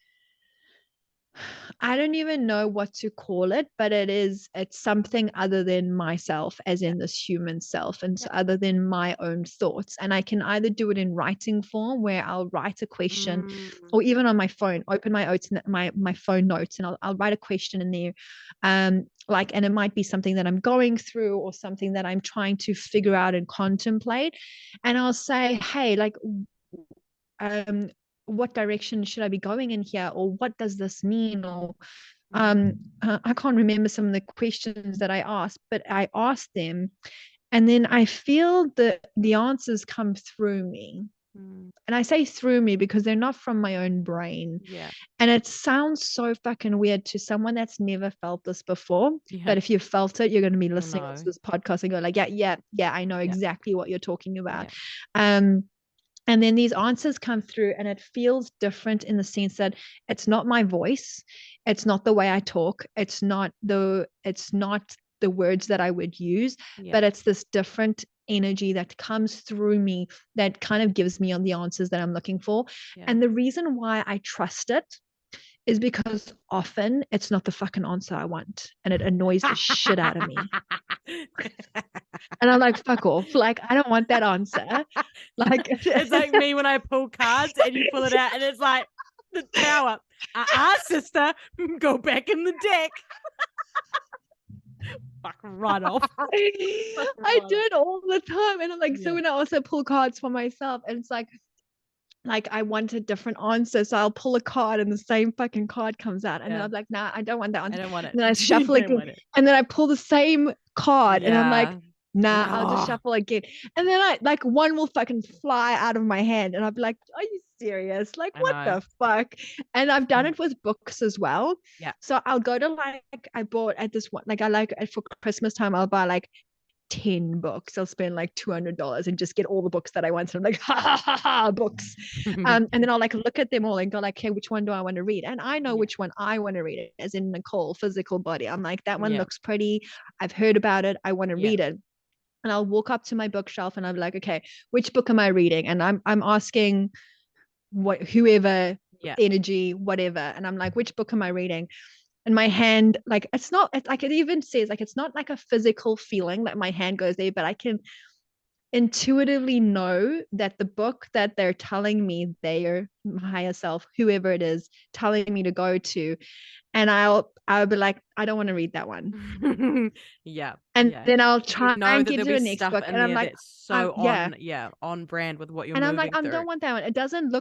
I don't even know what to call it, but it's something other than myself, as in this human self, and other than my own thoughts. And I can either do it in writing form, where I'll write a question, or even on my phone, open my phone notes, and I'll write a question in there. And it might be something that I'm going through or something that I'm trying to figure out and contemplate. And I'll say, hey, like, what direction should I be going in here, or what does this mean? Or I can't remember some of the questions that I asked, but I asked them, and then I feel the answers come through me. And I say through me because they're not from my own brain. And it sounds so fucking weird to someone that's never felt this before. But if you felt it, you're going to be listening to this podcast and go like, yeah, I know exactly what you're talking about. And then these answers come through, and it feels different in the sense that it's not my voice, it's not the way I talk, it's not the words that I would use, but it's this different energy that comes through me that kind of gives me on the answers that I'm looking for. And the reason why I trust it is because often it's not the fucking answer I want, and it annoys the shit out of me. And I'm like, fuck off. Like, I don't want that answer. Like, it's like me when I pull cards and you pull it out and it's like the tower. Sister, go back in the deck. Fuck right off. I do it all the time. And I'm like, so when I also pull cards for myself, and it's like I want a different answer, so I'll pull a card and the same fucking card comes out, and then I'm like, nah, I don't want that one. I don't want it. And then I shuffle it, and then I pull the same card, and I'm like, nah, no. I'll just shuffle again. And then I like one will fucking fly out of my hand, and I'll be like, are you serious? Like, what the fuck? And I've done it with books as well. So I'll go to I bought at this one, like I like it for Christmas time, I'll buy like 10 books. I'll spend like $200 and just get all the books that I want. And I'm like, ha ha ha ha, books. And then I'll like look at them all and go like, okay, which one do I want to read? And I know which one I want to read, as in Nicole, physical body. I'm like, that one looks pretty. I've heard about it. I want to read it. And I'll walk up to my bookshelf and I'll be like, okay, which book am I reading? And I'm asking whoever, energy, whatever. And I'm like, which book am I reading? And my hand, like, it's like, it even says like, it's not like a physical feeling that my hand goes there, but I can intuitively know that the book that they're telling me, their higher self, whoever it is, telling me to go to, and I'll be like, I don't want to read that one. And then I'll try and get to the next book, and I'm like, so on brand with what you're and moving I'm like, I through. don't want that one. It doesn't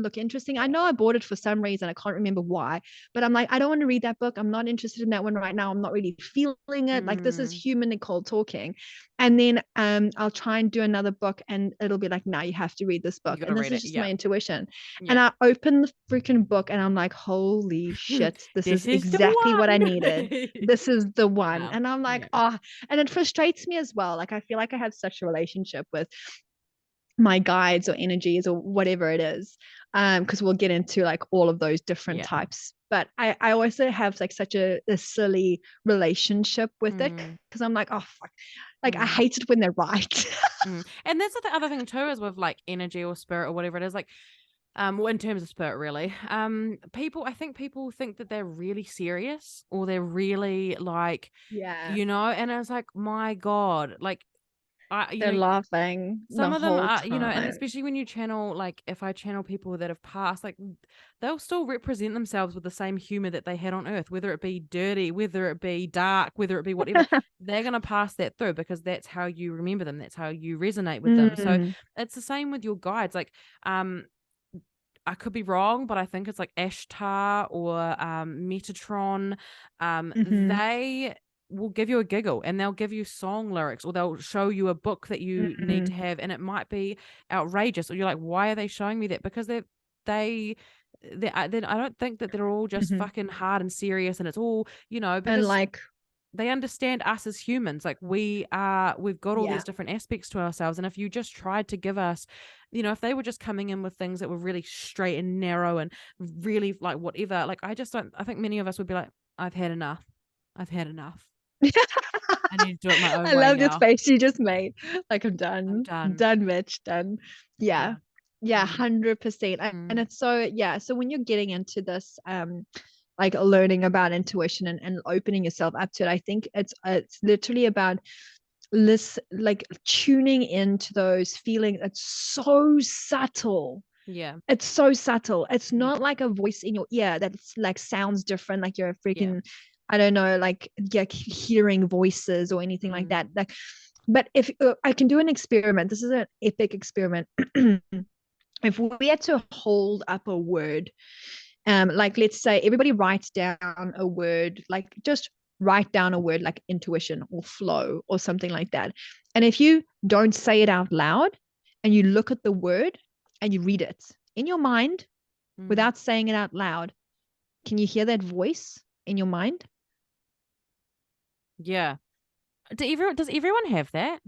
look interesting. I know I bought it for some reason. I can't remember why, but I'm like, I don't want to read that book. I'm not interested in that one right now. I'm not really feeling it. Like, this is human Nicole talking. And then I'll try and do another book, and it'll be like, now you have to read this book. And this is just my intuition. And I open the freaking book and I'm like, holy shit, this is exactly what I needed. This is the one. And I'm like, and it frustrates me as well. Like, I feel like I have such a relationship with my guides or energies or whatever it is, because we'll get into like all of those different types, but I also have like such a silly relationship with it, because I'm like, oh fuck, like I hate it when they're right. And that's the other thing too, is with like energy or spirit or whatever it is, like well, in terms of spirit, really, I think people think that they're really serious, or they're really like, and I was like, my God, like, they're laughing. Some of them are, and especially when you channel, like if I channel people that have passed, like they'll still represent themselves with the same humor that they had on Earth, whether it be dirty, whether it be dark, whether it be whatever. They're going to pass that through, because that's how you remember them. That's how you resonate with them. So it's the same with your guides. Like, I could be wrong, but I think it's like Ashtar or Metatron. They will give you a giggle, and they'll give you song lyrics, or they'll show you a book that you need to have, and it might be outrageous, or you're like, why are they showing me that? Because I don't think that they're all just fucking hard and serious, and it's all, because and like they understand us as humans. Like, we've got all these different aspects to ourselves, and if you just tried to give us, if they were just coming in with things that were really straight and narrow and really like whatever, like I think many of us would be like, I've had enough. I need to do it my own way. I love now. this face you just made. Like, I'm done, bitch, done. Yeah, 100%. And it's so so when you're getting into this like learning about intuition and opening yourself up to it, I think it's literally about like tuning into those feelings. It's so subtle. It's so subtle. It's not like a voice in your ear that's like sounds different, like you're a freaking I don't know, like hearing voices or anything like that. Like, but if I can do an experiment, this is an epic experiment. If we had to hold up a word, like let's say everybody writes down a word, like just write down a word like intuition or flow or something like that. And if you don't say it out loud, and you look at the word and you read it in your mind without saying it out loud, can you hear that voice in your mind? Yeah. Does everyone have that?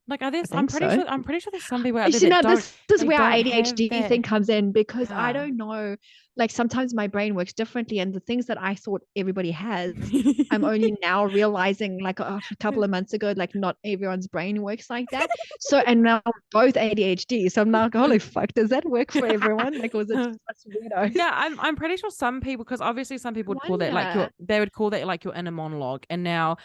Like, are there? I'm pretty sure there's some people out there that don't. This is where our ADHD thing comes in, because I don't know. Like, sometimes my brain works differently, and the things that I thought everybody has, I'm only now realizing, like a couple of months ago, like not everyone's brain works like that. So, and now both ADHD. So I'm like, holy fuck, does that work for everyone? Like, was it just weirdos? Yeah, I'm pretty sure some people, because obviously some people would call that like your inner monologue, and now.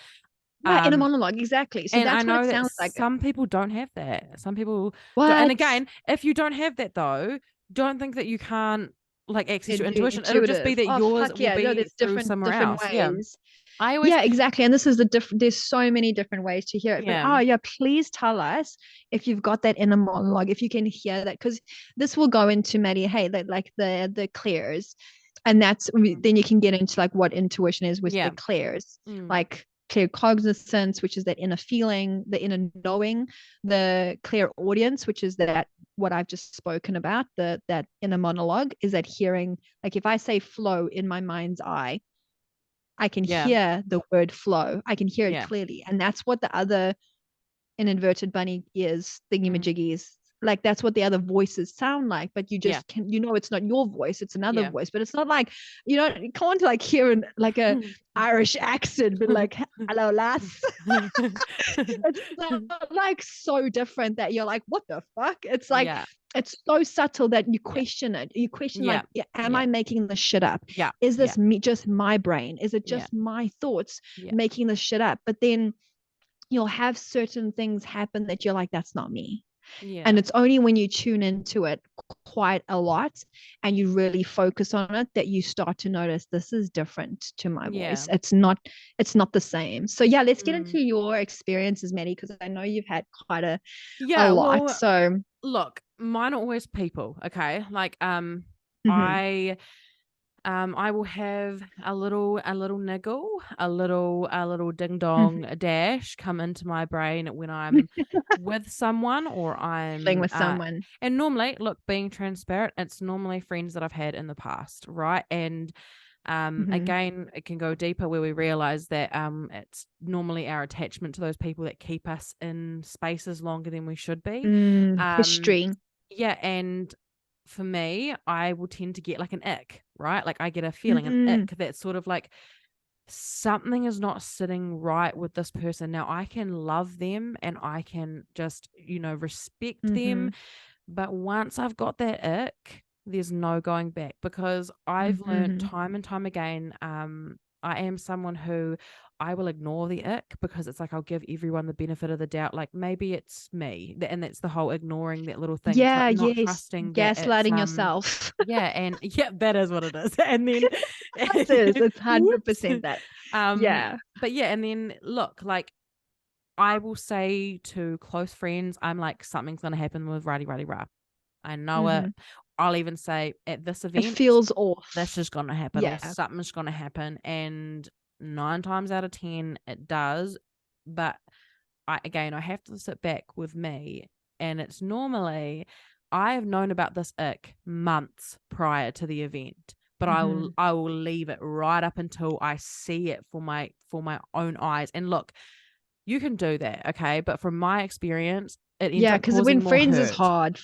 In a monologue, exactly. So that's what it sounds like. Some people don't have that. Some people don't. And again, if you don't have that though, don't think that you can't like access your intuition. It'll just be that yours will be through somewhere else. Ways. Yeah. Exactly. And this is there's so many different ways to hear it. But please tell us if you've got that inner monologue, if you can hear that, because this will go into Maddy, like the clears. And that's then you can get into like what intuition is with the clears. Like clear cognizance, which is that inner feeling, the inner knowing, the clear audience, which is that what I've just spoken about, that inner monologue is that hearing. Like if I say flow in my mind's eye, I can Yeah. hear the word flow. I can hear it Yeah. clearly. And that's what the other, in inverted bunny ears, thingy-majiggies, like that's what the other voices sound like, but you just can, it's not your voice, it's another voice. But it's not like, you can't like hear like a Irish accent, but like, hello lass. It's like so different that you're like, what the fuck? It's like, it's so subtle that you question it. You question like, am I making this shit up? Is this me, just my brain? Is it just my thoughts making this shit up? But then you'll have certain things happen that you're like, that's not me. And it's only when you tune into it quite a lot and you really focus on it that you start to notice, this is different to my voice. It's not the same. So let's get into your experiences, Maddy, because I know you've had quite a lot. Well, so look, mine are always people. Okay. Like, I will have a little niggle, a little ding dong, a dash come into my brain when I'm with someone or I'm with someone. And normally, look, being transparent, it's normally friends that I've had in the past, right? And again, it can go deeper where we realize that it's normally our attachment to those people that keep us in spaces longer than we should be. History. Yeah, and for me, I will tend to get like an ick, right? Like I get a feeling, an ick that's sort of like something is not sitting right with this person. Now I can love them and I can just, respect them. But once I've got that ick, there's no going back, because I've learned time and time again, I am someone who I will ignore the ick, because it's like I'll give everyone the benefit of the doubt. Like maybe it's me, and that's the whole ignoring that little thing. Yeah, like not trusting that gaslighting yourself. And that is what it is. And then it's 100% that. But and then look, like I will say to close friends, I'm like, something's gonna happen with righty rah. I know it. I'll even say at this event, it feels off. This is gonna happen, or something's gonna happen, and 9 times out of 10 it does. But I have to sit back with me, and it's normally I have known about this ick months prior to the event, but I will leave it right up until I see it for my own eyes. And look, you can do that, okay? But from my experience, it ends up because when friends is hard.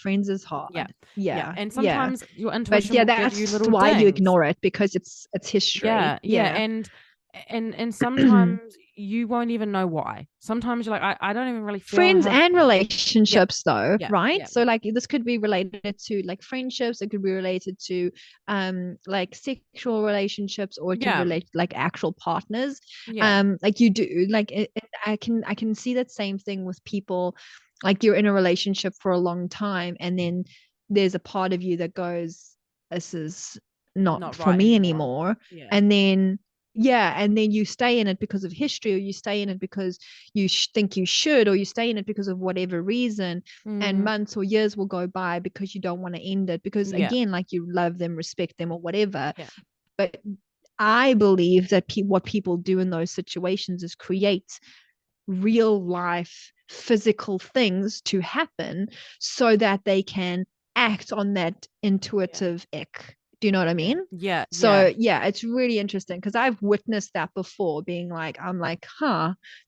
Yeah. And sometimes your intuition will that's give you little why dings. you ignore it, because it's history. And sometimes you won't even know why. Sometimes you're like, I don't even really feel friends and relationships though, right? So like this could be related to like friendships, it could be related to like sexual relationships, or it can relate to like actual partners. Like you do like I can see that same thing with people. Like you're in a relationship for a long time, and then there's a part of you that goes, this is not for me anymore. And then you stay in it because of history, or you stay in it because you think you should, or you stay in it because of whatever reason. And months or years will go by because you don't want to end it, because again, like you love them, respect them, or whatever. But I believe that what people do in those situations is create real life physical things to happen, so that they can act on that intuitive ick. Do you know what I mean? So it's really interesting, because I've witnessed that before, being like, I'm like,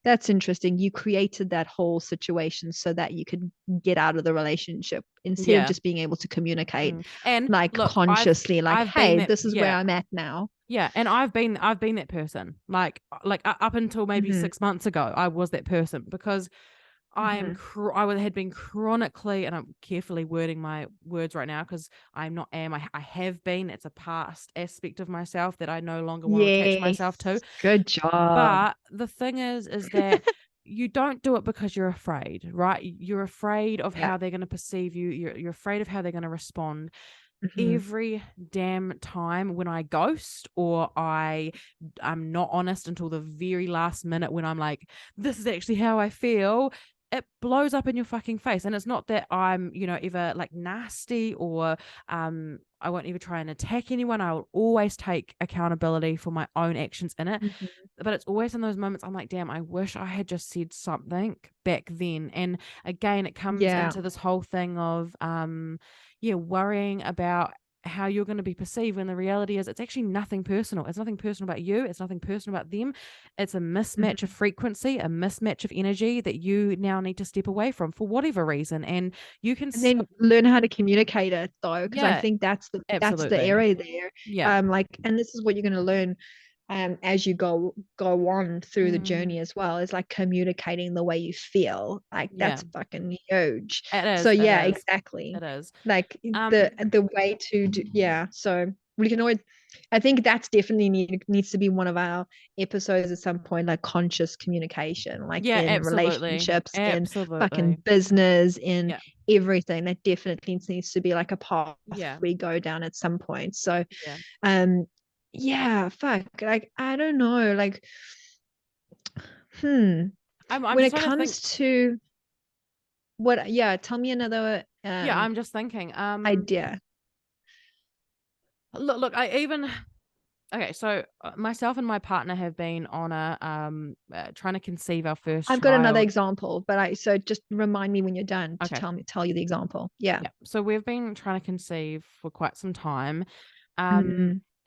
that's interesting. You created that whole situation so that you could get out of the relationship, instead of just being able to communicate and like look, consciously, like, hey, this is where I'm at now. And I've been that person, like up until maybe 6 months ago, I was that person, because I had been chronically, and I'm carefully wording my words right now, because I have been. It's a past aspect of myself that I no longer want to attach myself to. Good job. But the thing is that you don't do it because you're afraid, right? You're afraid of how they're going to perceive you. You're afraid of how they're going to respond. Every damn time when I ghost, or I'm not honest until the very last minute, when I'm like, this is actually how I feel, it blows up in your fucking face. And it's not that I'm, ever like nasty, or I won't ever try and attack anyone. I will always take accountability for my own actions in it. But it's always in those moments I'm like, damn, I wish I had just said something back then. And again, it comes into this whole thing of worrying about how you're going to be perceived, when the reality is it's actually nothing personal. It's nothing personal about you. It's nothing personal about them. It's a mismatch of frequency, a mismatch of energy that you now need to step away from for whatever reason. And you can then learn how to communicate it, though, because I think that's the absolutely. area there. Yeah. Like, and this is what you're going to learn as you go on through the journey as well, is like communicating the way you feel. Like that's fucking huge. It is. So yeah, it is. exactly. It is. Like the way to do, so we can always, I think that's definitely needs to be one of our episodes at some point, like conscious communication, like in absolutely. relationships, in Absolutely. fucking business, in everything. That definitely needs to be like a path we go down at some point. So fuck, like I don't know, like I'm when it comes to what, tell me another I'm just thinking idea. Look, okay, so myself and my partner have been on a trying to conceive our first I've got another example, but so just remind me when you're done to tell you the example. Yeah. So we've been trying to conceive for quite some time.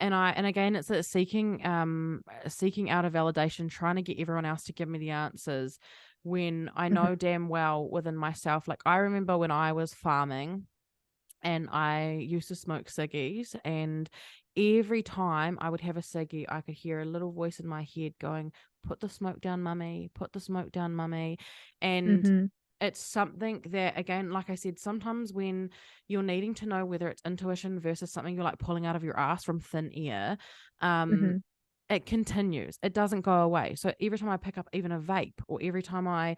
And again, it's seeking out a validation, trying to get everyone else to give me the answers, when I know damn well within myself. Like, I remember when I was farming and I used to smoke ciggies, and every time I would have a ciggy, I could hear a little voice in my head going, "Put the smoke down, mummy, put the smoke down, mummy." And it's something that, again, like I said, sometimes when you're needing to know whether it's intuition versus something you're like pulling out of your ass from thin air, it continues. It doesn't go away. So every time I pick up even a vape, or every time I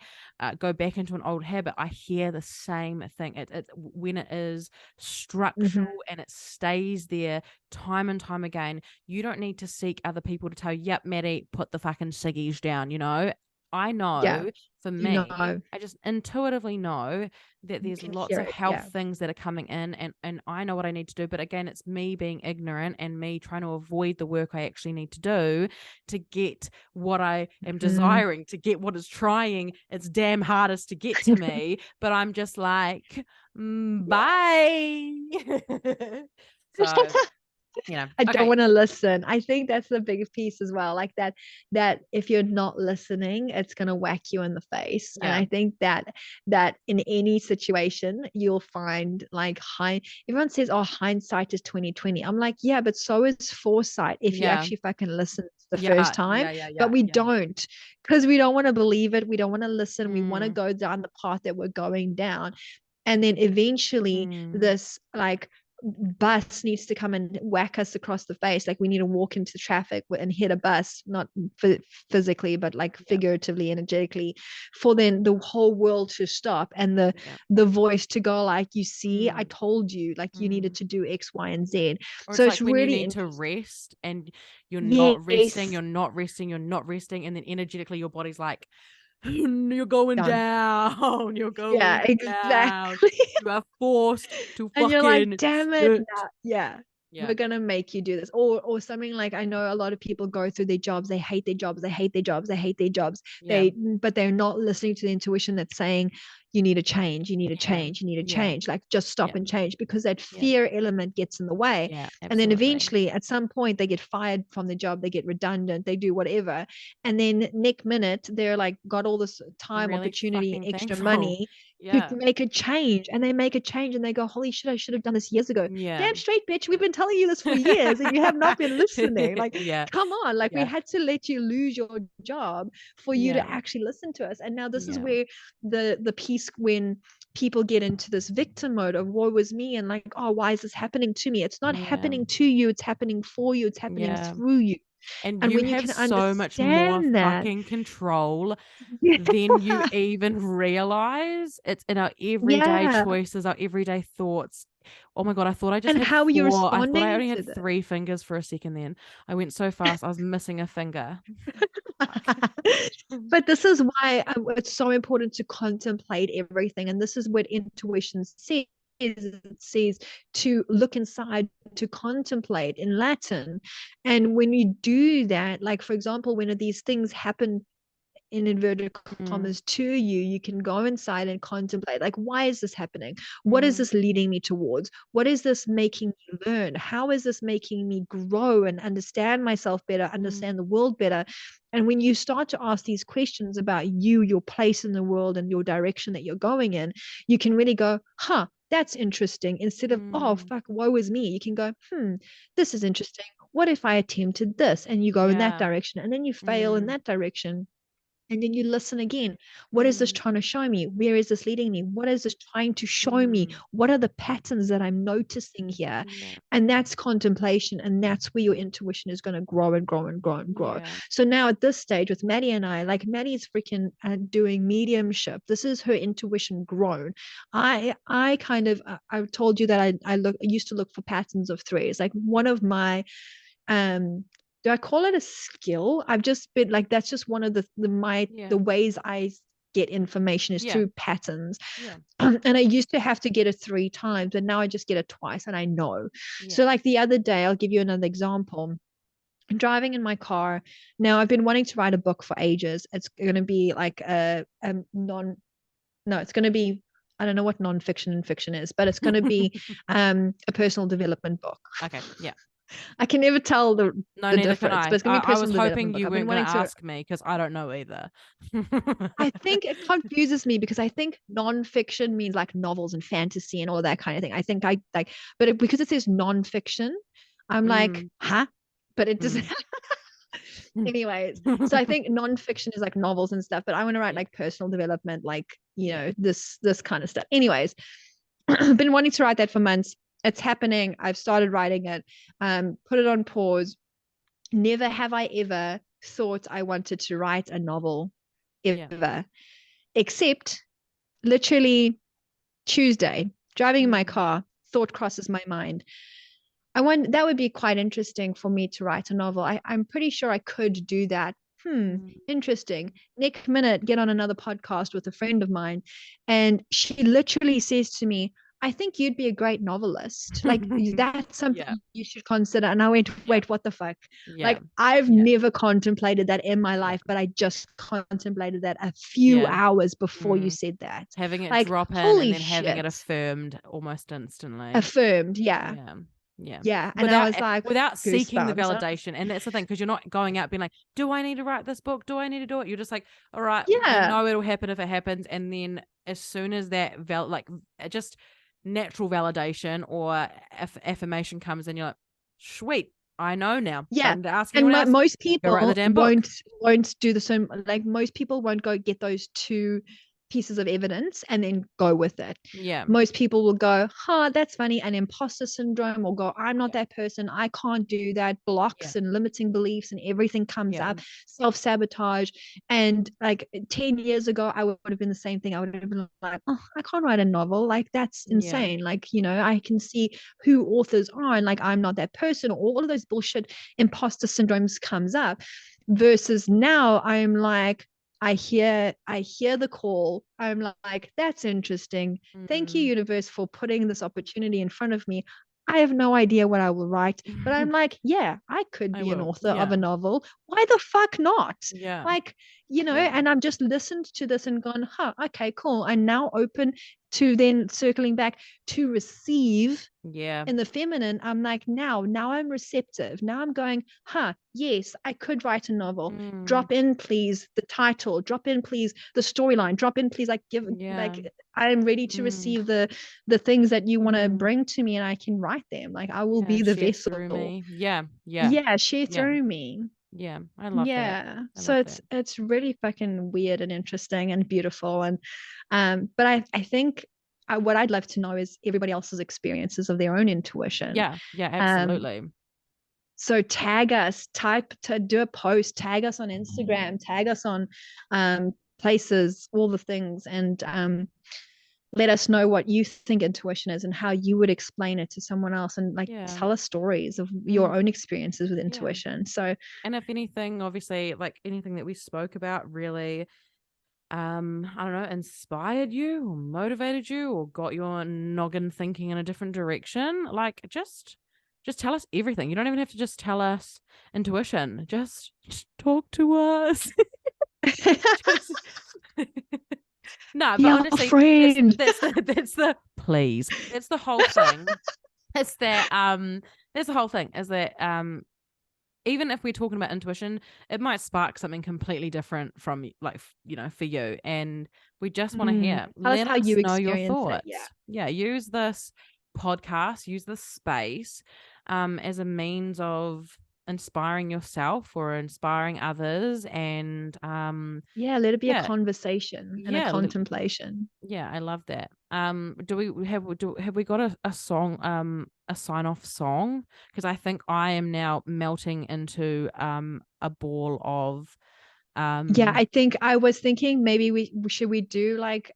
go back into an old habit, I hear the same thing. It when it is structural and it stays there time and time again, you don't need to seek other people to tell you, "Yep, Maddy, put the fucking ciggies down," I know for me, I just intuitively know that there's lots of health things that are coming in, and I know what I need to do. But again, it's me being ignorant and me trying to avoid the work I actually need to do to get what I am desiring, to get what is trying its damn hardest to get to me. But I'm just like, bye. So I don't want to listen. I think that's the biggest piece as well. Like that if you're not listening, it's gonna whack you in the face. And I think that in any situation you'll find, like, everyone says, "Oh, hindsight is 20/20." I'm like, yeah, but so is foresight if you actually fucking listen the first time. But we don't, because we don't want to believe it. We don't want to listen. We want to go down the path that we're going down. And then eventually this like bus needs to come and whack us across the face. Like we need to walk into traffic and hit a bus, not physically, but like figuratively, energetically, for then the whole world to stop and the voice to go like, "You see, I told you, like you needed to do X, Y, and Z." Or so it's like when really you need to rest and you're not resting, you're not resting, and then energetically your body's like, "You're going down. You're going down. You are forced to and fucking you're like, damn it. Yeah. We're gonna make you do this, or something. Like, I know a lot of people go through their jobs, they hate their jobs, they hate their jobs, they hate their jobs, but they're not listening to the intuition that's saying, "You need to change, you need to change, you need to change." Like, just stop and change, because that fear element gets in the way. And then eventually at some point they get fired from the job, they get redundant, they do whatever, and then next minute they're like got all this time, really opportunity, extra money to make a change, and they make a change and they go, "Holy shit, I should have done this years ago." Damn straight, bitch, we've been telling you this for years and you have not been listening. Like, come on, like we had to let you lose your job for you to actually listen to us. And now this is where the piece, when people get into this victim mode of woe was me, and like, "Oh, why is this happening to me?" It's not happening to you, it's happening for you, it's happening through you. And you when have you can so much more that, fucking control than you even realize. It's in our everyday choices, our everyday thoughts. Oh my God, I thought I just had how are you four. I thought I responding only had to 3 fingers for a second then. I went so fast, I was missing a finger. But this is why it's so important to contemplate everything. And this is what intuition says. It says to look inside, to contemplate in Latin. And when you do that, like, for example, when these things happen in inverted commas to you, you can go inside and contemplate, like, why is this happening? What is this leading me towards? What is this making me learn? How is this making me grow and understand myself better, understand the world better? And when you start to ask these questions about you, your place in the world, and your direction that you're going in, you can really go, that's interesting. Instead of, oh, fuck, woe is me. You can go, this is interesting. What if I attempted this? And you go in that direction, and then you fail in that direction. And then you listen again. What is this trying to show me? Where is this leading me? What is this trying to show me? What are the patterns that I'm noticing here? And that's contemplation. And that's where your intuition is going to grow and grow and grow and grow. So now at this stage with Maddy and I, like, Maddie's freaking doing mediumship. This is her intuition grown. I told you that I used to look for patterns of threads. Like, one of my do I call it a skill? I've just been like, that's just one of the ways I get information is through patterns. And I used to have to get it 3 times, but now I just get it twice and I know. So like the other day, I'll give you another example. I'm driving in my car. Now, I've been wanting to write a book for ages. It's going to be like it's going to be, I don't know what nonfiction and fiction is, but it's going to be a personal development book. Okay. Yeah. I can never tell the difference, but it's gonna be personal I was hoping you weren't going to ask me, because I don't know either. I think it confuses me, because I think nonfiction means like novels and fantasy and all that kind of thing. I think because it says nonfiction, I'm like, but it doesn't. Anyways, so I think nonfiction is like novels and stuff, but I want to write like personal development, like, this kind of stuff. Anyways, I've been wanting to write that for months. It's happening. I've started writing it, put it on pause. Never have I ever thought I wanted to write a novel ever, except literally Tuesday, driving in my car, thought crosses my mind. That would be quite interesting for me to write a novel. I'm pretty sure I could do that. Interesting. Next minute, get on another podcast with a friend of mine, and she literally says to me, I think you'd be a great novelist. Like, that's something you should consider. And I went, wait, what the fuck? Like, I've never contemplated that in my life, but I just contemplated that a few hours before you said that. Having it like, drop in and then having it affirmed almost instantly. Affirmed, yeah. And I was like, without seeking the validation. And that's the thing, because you're not going out being like, do I need to write this book? Do I need to do it? You're just like, all right, you know it'll happen if it happens. And then as soon as that just natural validation or affirmation comes in, you're like, sweet, I know now. And most people won't do the same. Like, most people won't go get those 2 pieces of evidence and then go with it. Most people will go, that's funny, and imposter syndrome, or go, I'm not that person, I can't do that, blocks and limiting beliefs and everything comes up, self-sabotage. And like 10 years ago, I would have been the same thing. I would have been like, I can't write a novel, like, that's insane. Like, I can see who authors are, and like, I'm not that person, or all of those bullshit imposter syndromes comes up. Versus now, I'm like, I hear the call. I'm like, that's interesting. Thank you, universe, for putting this opportunity in front of me. I have no idea what I will write, but I'm like, I could be an author of a novel. Why the fuck not? Like, and I'm just listened to this and gone, okay, cool. I'm now open to then circling back to receive. In the feminine, I'm like, now I'm receptive. Now I'm going, yes, I could write a novel. Drop in, please, the title. Drop in, please, the storyline. Drop in, please, like, like, I'm ready to receive the things that you want to bring to me, and I can write them. Like, I will be the vessel. Through me. Share through me. I love that. So it's really fucking weird and interesting and beautiful. And but I think what I'd love to know is everybody else's experiences of their own intuition. Absolutely. So tag us, do a post, tag us on Instagram, tag us on places, all the things, and let us know what you think intuition is and how you would explain it to someone else, and like tell us stories of your own experiences with intuition. So, and if anything, obviously, like anything that we spoke about really I don't know, inspired you or motivated you or got your noggin thinking in a different direction, like just tell us everything. You don't even have to just tell us intuition. Just talk to us. No, but yeah, honestly, friend. that's the please. That's the whole thing. It's that that's the whole thing. Is that even if we're talking about intuition, it might spark something completely different from like, for you. And we just want to hear. Tell us Let how us you know your experience it. thoughts. Yeah. Use this podcast, use this space as a means of inspiring yourself or inspiring others. And Yeah, let it be a yeah. conversation and a Yeah. contemplation. Yeah, I love that. Have we got a song, a sign off song? Because I think I am now melting into a ball of Yeah, I think I was thinking maybe we should we do like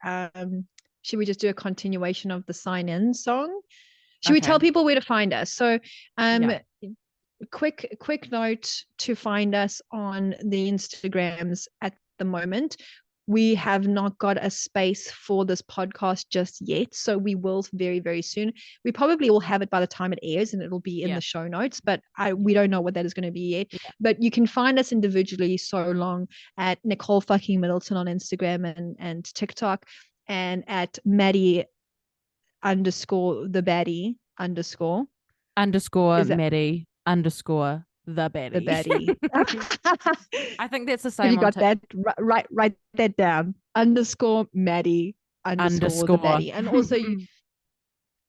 should we just do a continuation of the sign in song? Should we okay. tell people where to find us? So Yeah. quick note to find us on the Instagrams at the moment. We have not got a space for this podcast just yet. So we will very, very soon. We probably will have it by the time it airs and it'll be in the show notes, but we don't know what that is going to be yet. Yeah. But you can find us individually so long at Nicole fucking Middleton on Instagram and TikTok, and at Maddy underscore the baddie underscore Maddy _ the the baddie. baddie. I think that's the Have same you on got that? Write that down. Underscore Maddy underscore the baddie. And also,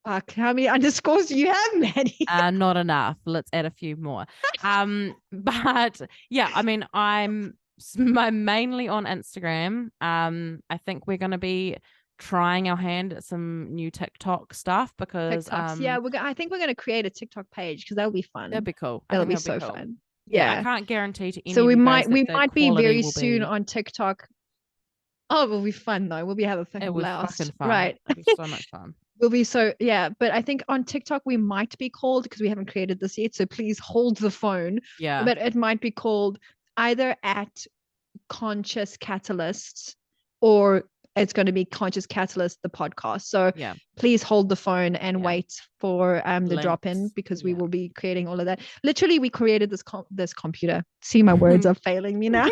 how many underscores do you have, Maddy? Not enough. Let's add a few more. But yeah, I mean, I'm mainly on Instagram. I think we're going to be trying our hand at some new TikTok stuff because yeah, I think we're going to create a TikTok page because that'll be fun. That'd be cool. That'll be that'd so cool. fun. Yeah, I can't guarantee to any so of we you guys might that the be very will soon be... on TikTok. Oh, it'll be fun though. We'll be having a fucking blast. Fucking fun. Right. It'll be so much fun. We'll be so, yeah. But I think on TikTok we might be called, because we haven't created this yet, so please hold the phone. Yeah. But it might be called either at Conscious Catalysts, or it's going to be Conscious Catalyst, the podcast. So yeah, please hold the phone and wait for the drop in, because we will be creating all of that. Literally, we created this computer. See, my words are failing me now.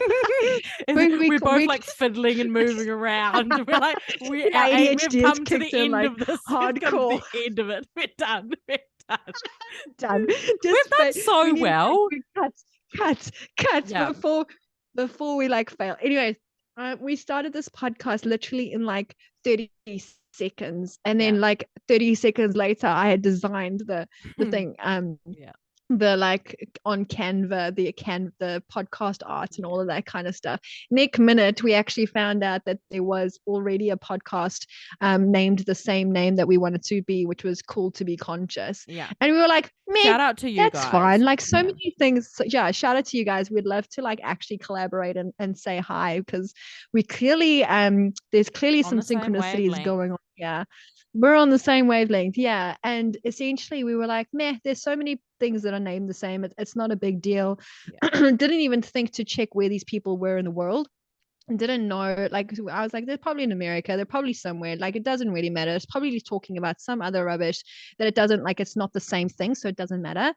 we're both like fiddling and moving around. We're like, we've come to the end of this. Hardcore. The end of it. We're done. Done. We've done so well. Cut before we like fail. Anyways, we started this podcast literally in like 30 seconds, and then like 30 seconds later I had designed the thing the like on Canva, the podcast art and all of that kind of stuff. Next minute we actually found out that there was already a podcast named the same name that we wanted to be, which was Cool to Be Conscious. And we were like, man, shout out to you, that's guys. Fine. Like so many things. So, shout out to you guys. We'd love to like actually collaborate and say hi, because we clearly there's clearly some synchronicities going on. Yeah, we're on the same wavelength. Yeah. And essentially we were like, meh, there's so many things that are named the same. It's not a big deal. Didn't even think to check where these people were in the world. Didn't know, like I was like, they're probably in America, they're probably somewhere, like it doesn't really matter, it's probably talking about some other rubbish that it doesn't, like it's not the same thing, so it doesn't matter.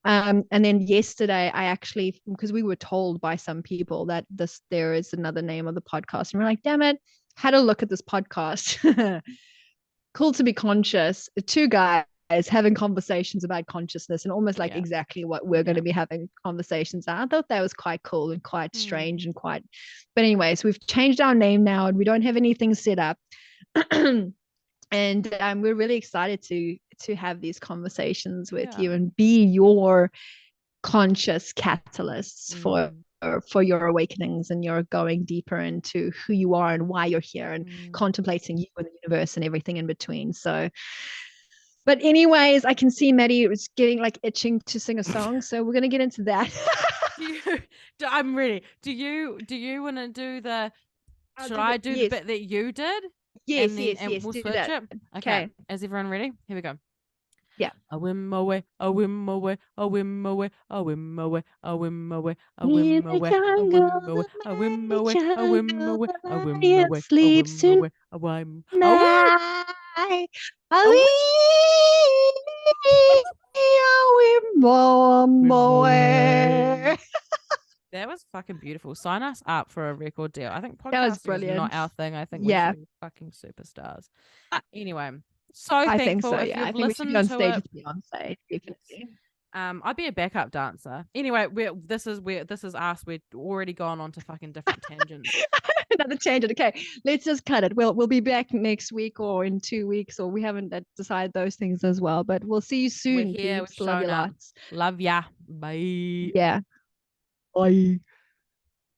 And then yesterday I actually, because we were told by some people that there is another name of the podcast, and we're like, damn it, had a look at this podcast. Cool to Be Conscious, two guys having conversations about consciousness, and almost like exactly what we're going to be having conversations. I thought that was quite cool and quite strange and quite, but anyways, we've changed our name now and we don't have anything set up. And we're really excited to have these conversations with you and be your conscious catalysts for your awakenings, and you're going deeper into who you are and why you're here, and contemplating you and the universe and everything in between. So, but anyways, I can see Maddy was getting like itching to sing a song, so we're gonna get into that. I'm ready. Do you want to do the? Should I do the bit that you did? Yes, and we'll switch it. Okay. Is everyone ready? Here we go. Yeah. A whim away, a whim away, a whim away, a whim away, a whim away, a whim away, a whim away, a whim away, a whim away, a whim away, sleeps tonight. a whim away. That was fucking beautiful. Sign us up for a record deal. I think That was podcasting is brilliant. not our thing. I think we Yeah, should be fucking superstars. Anyway, so I think thankful so. if Yeah, I you've think we should be listened on to stage it. with Beyonce. Definitely. I'd be a backup dancer. Anyway, this is us. We're already gone on to fucking different tangents. Another tangent. Okay, let's just cut it. We'll be back next week or in 2 weeks, or we haven't decided those things as well. But we'll see you soon. We're here. Peeps. We've Love you shown up. lots. Love ya. Bye. Yeah. Bye.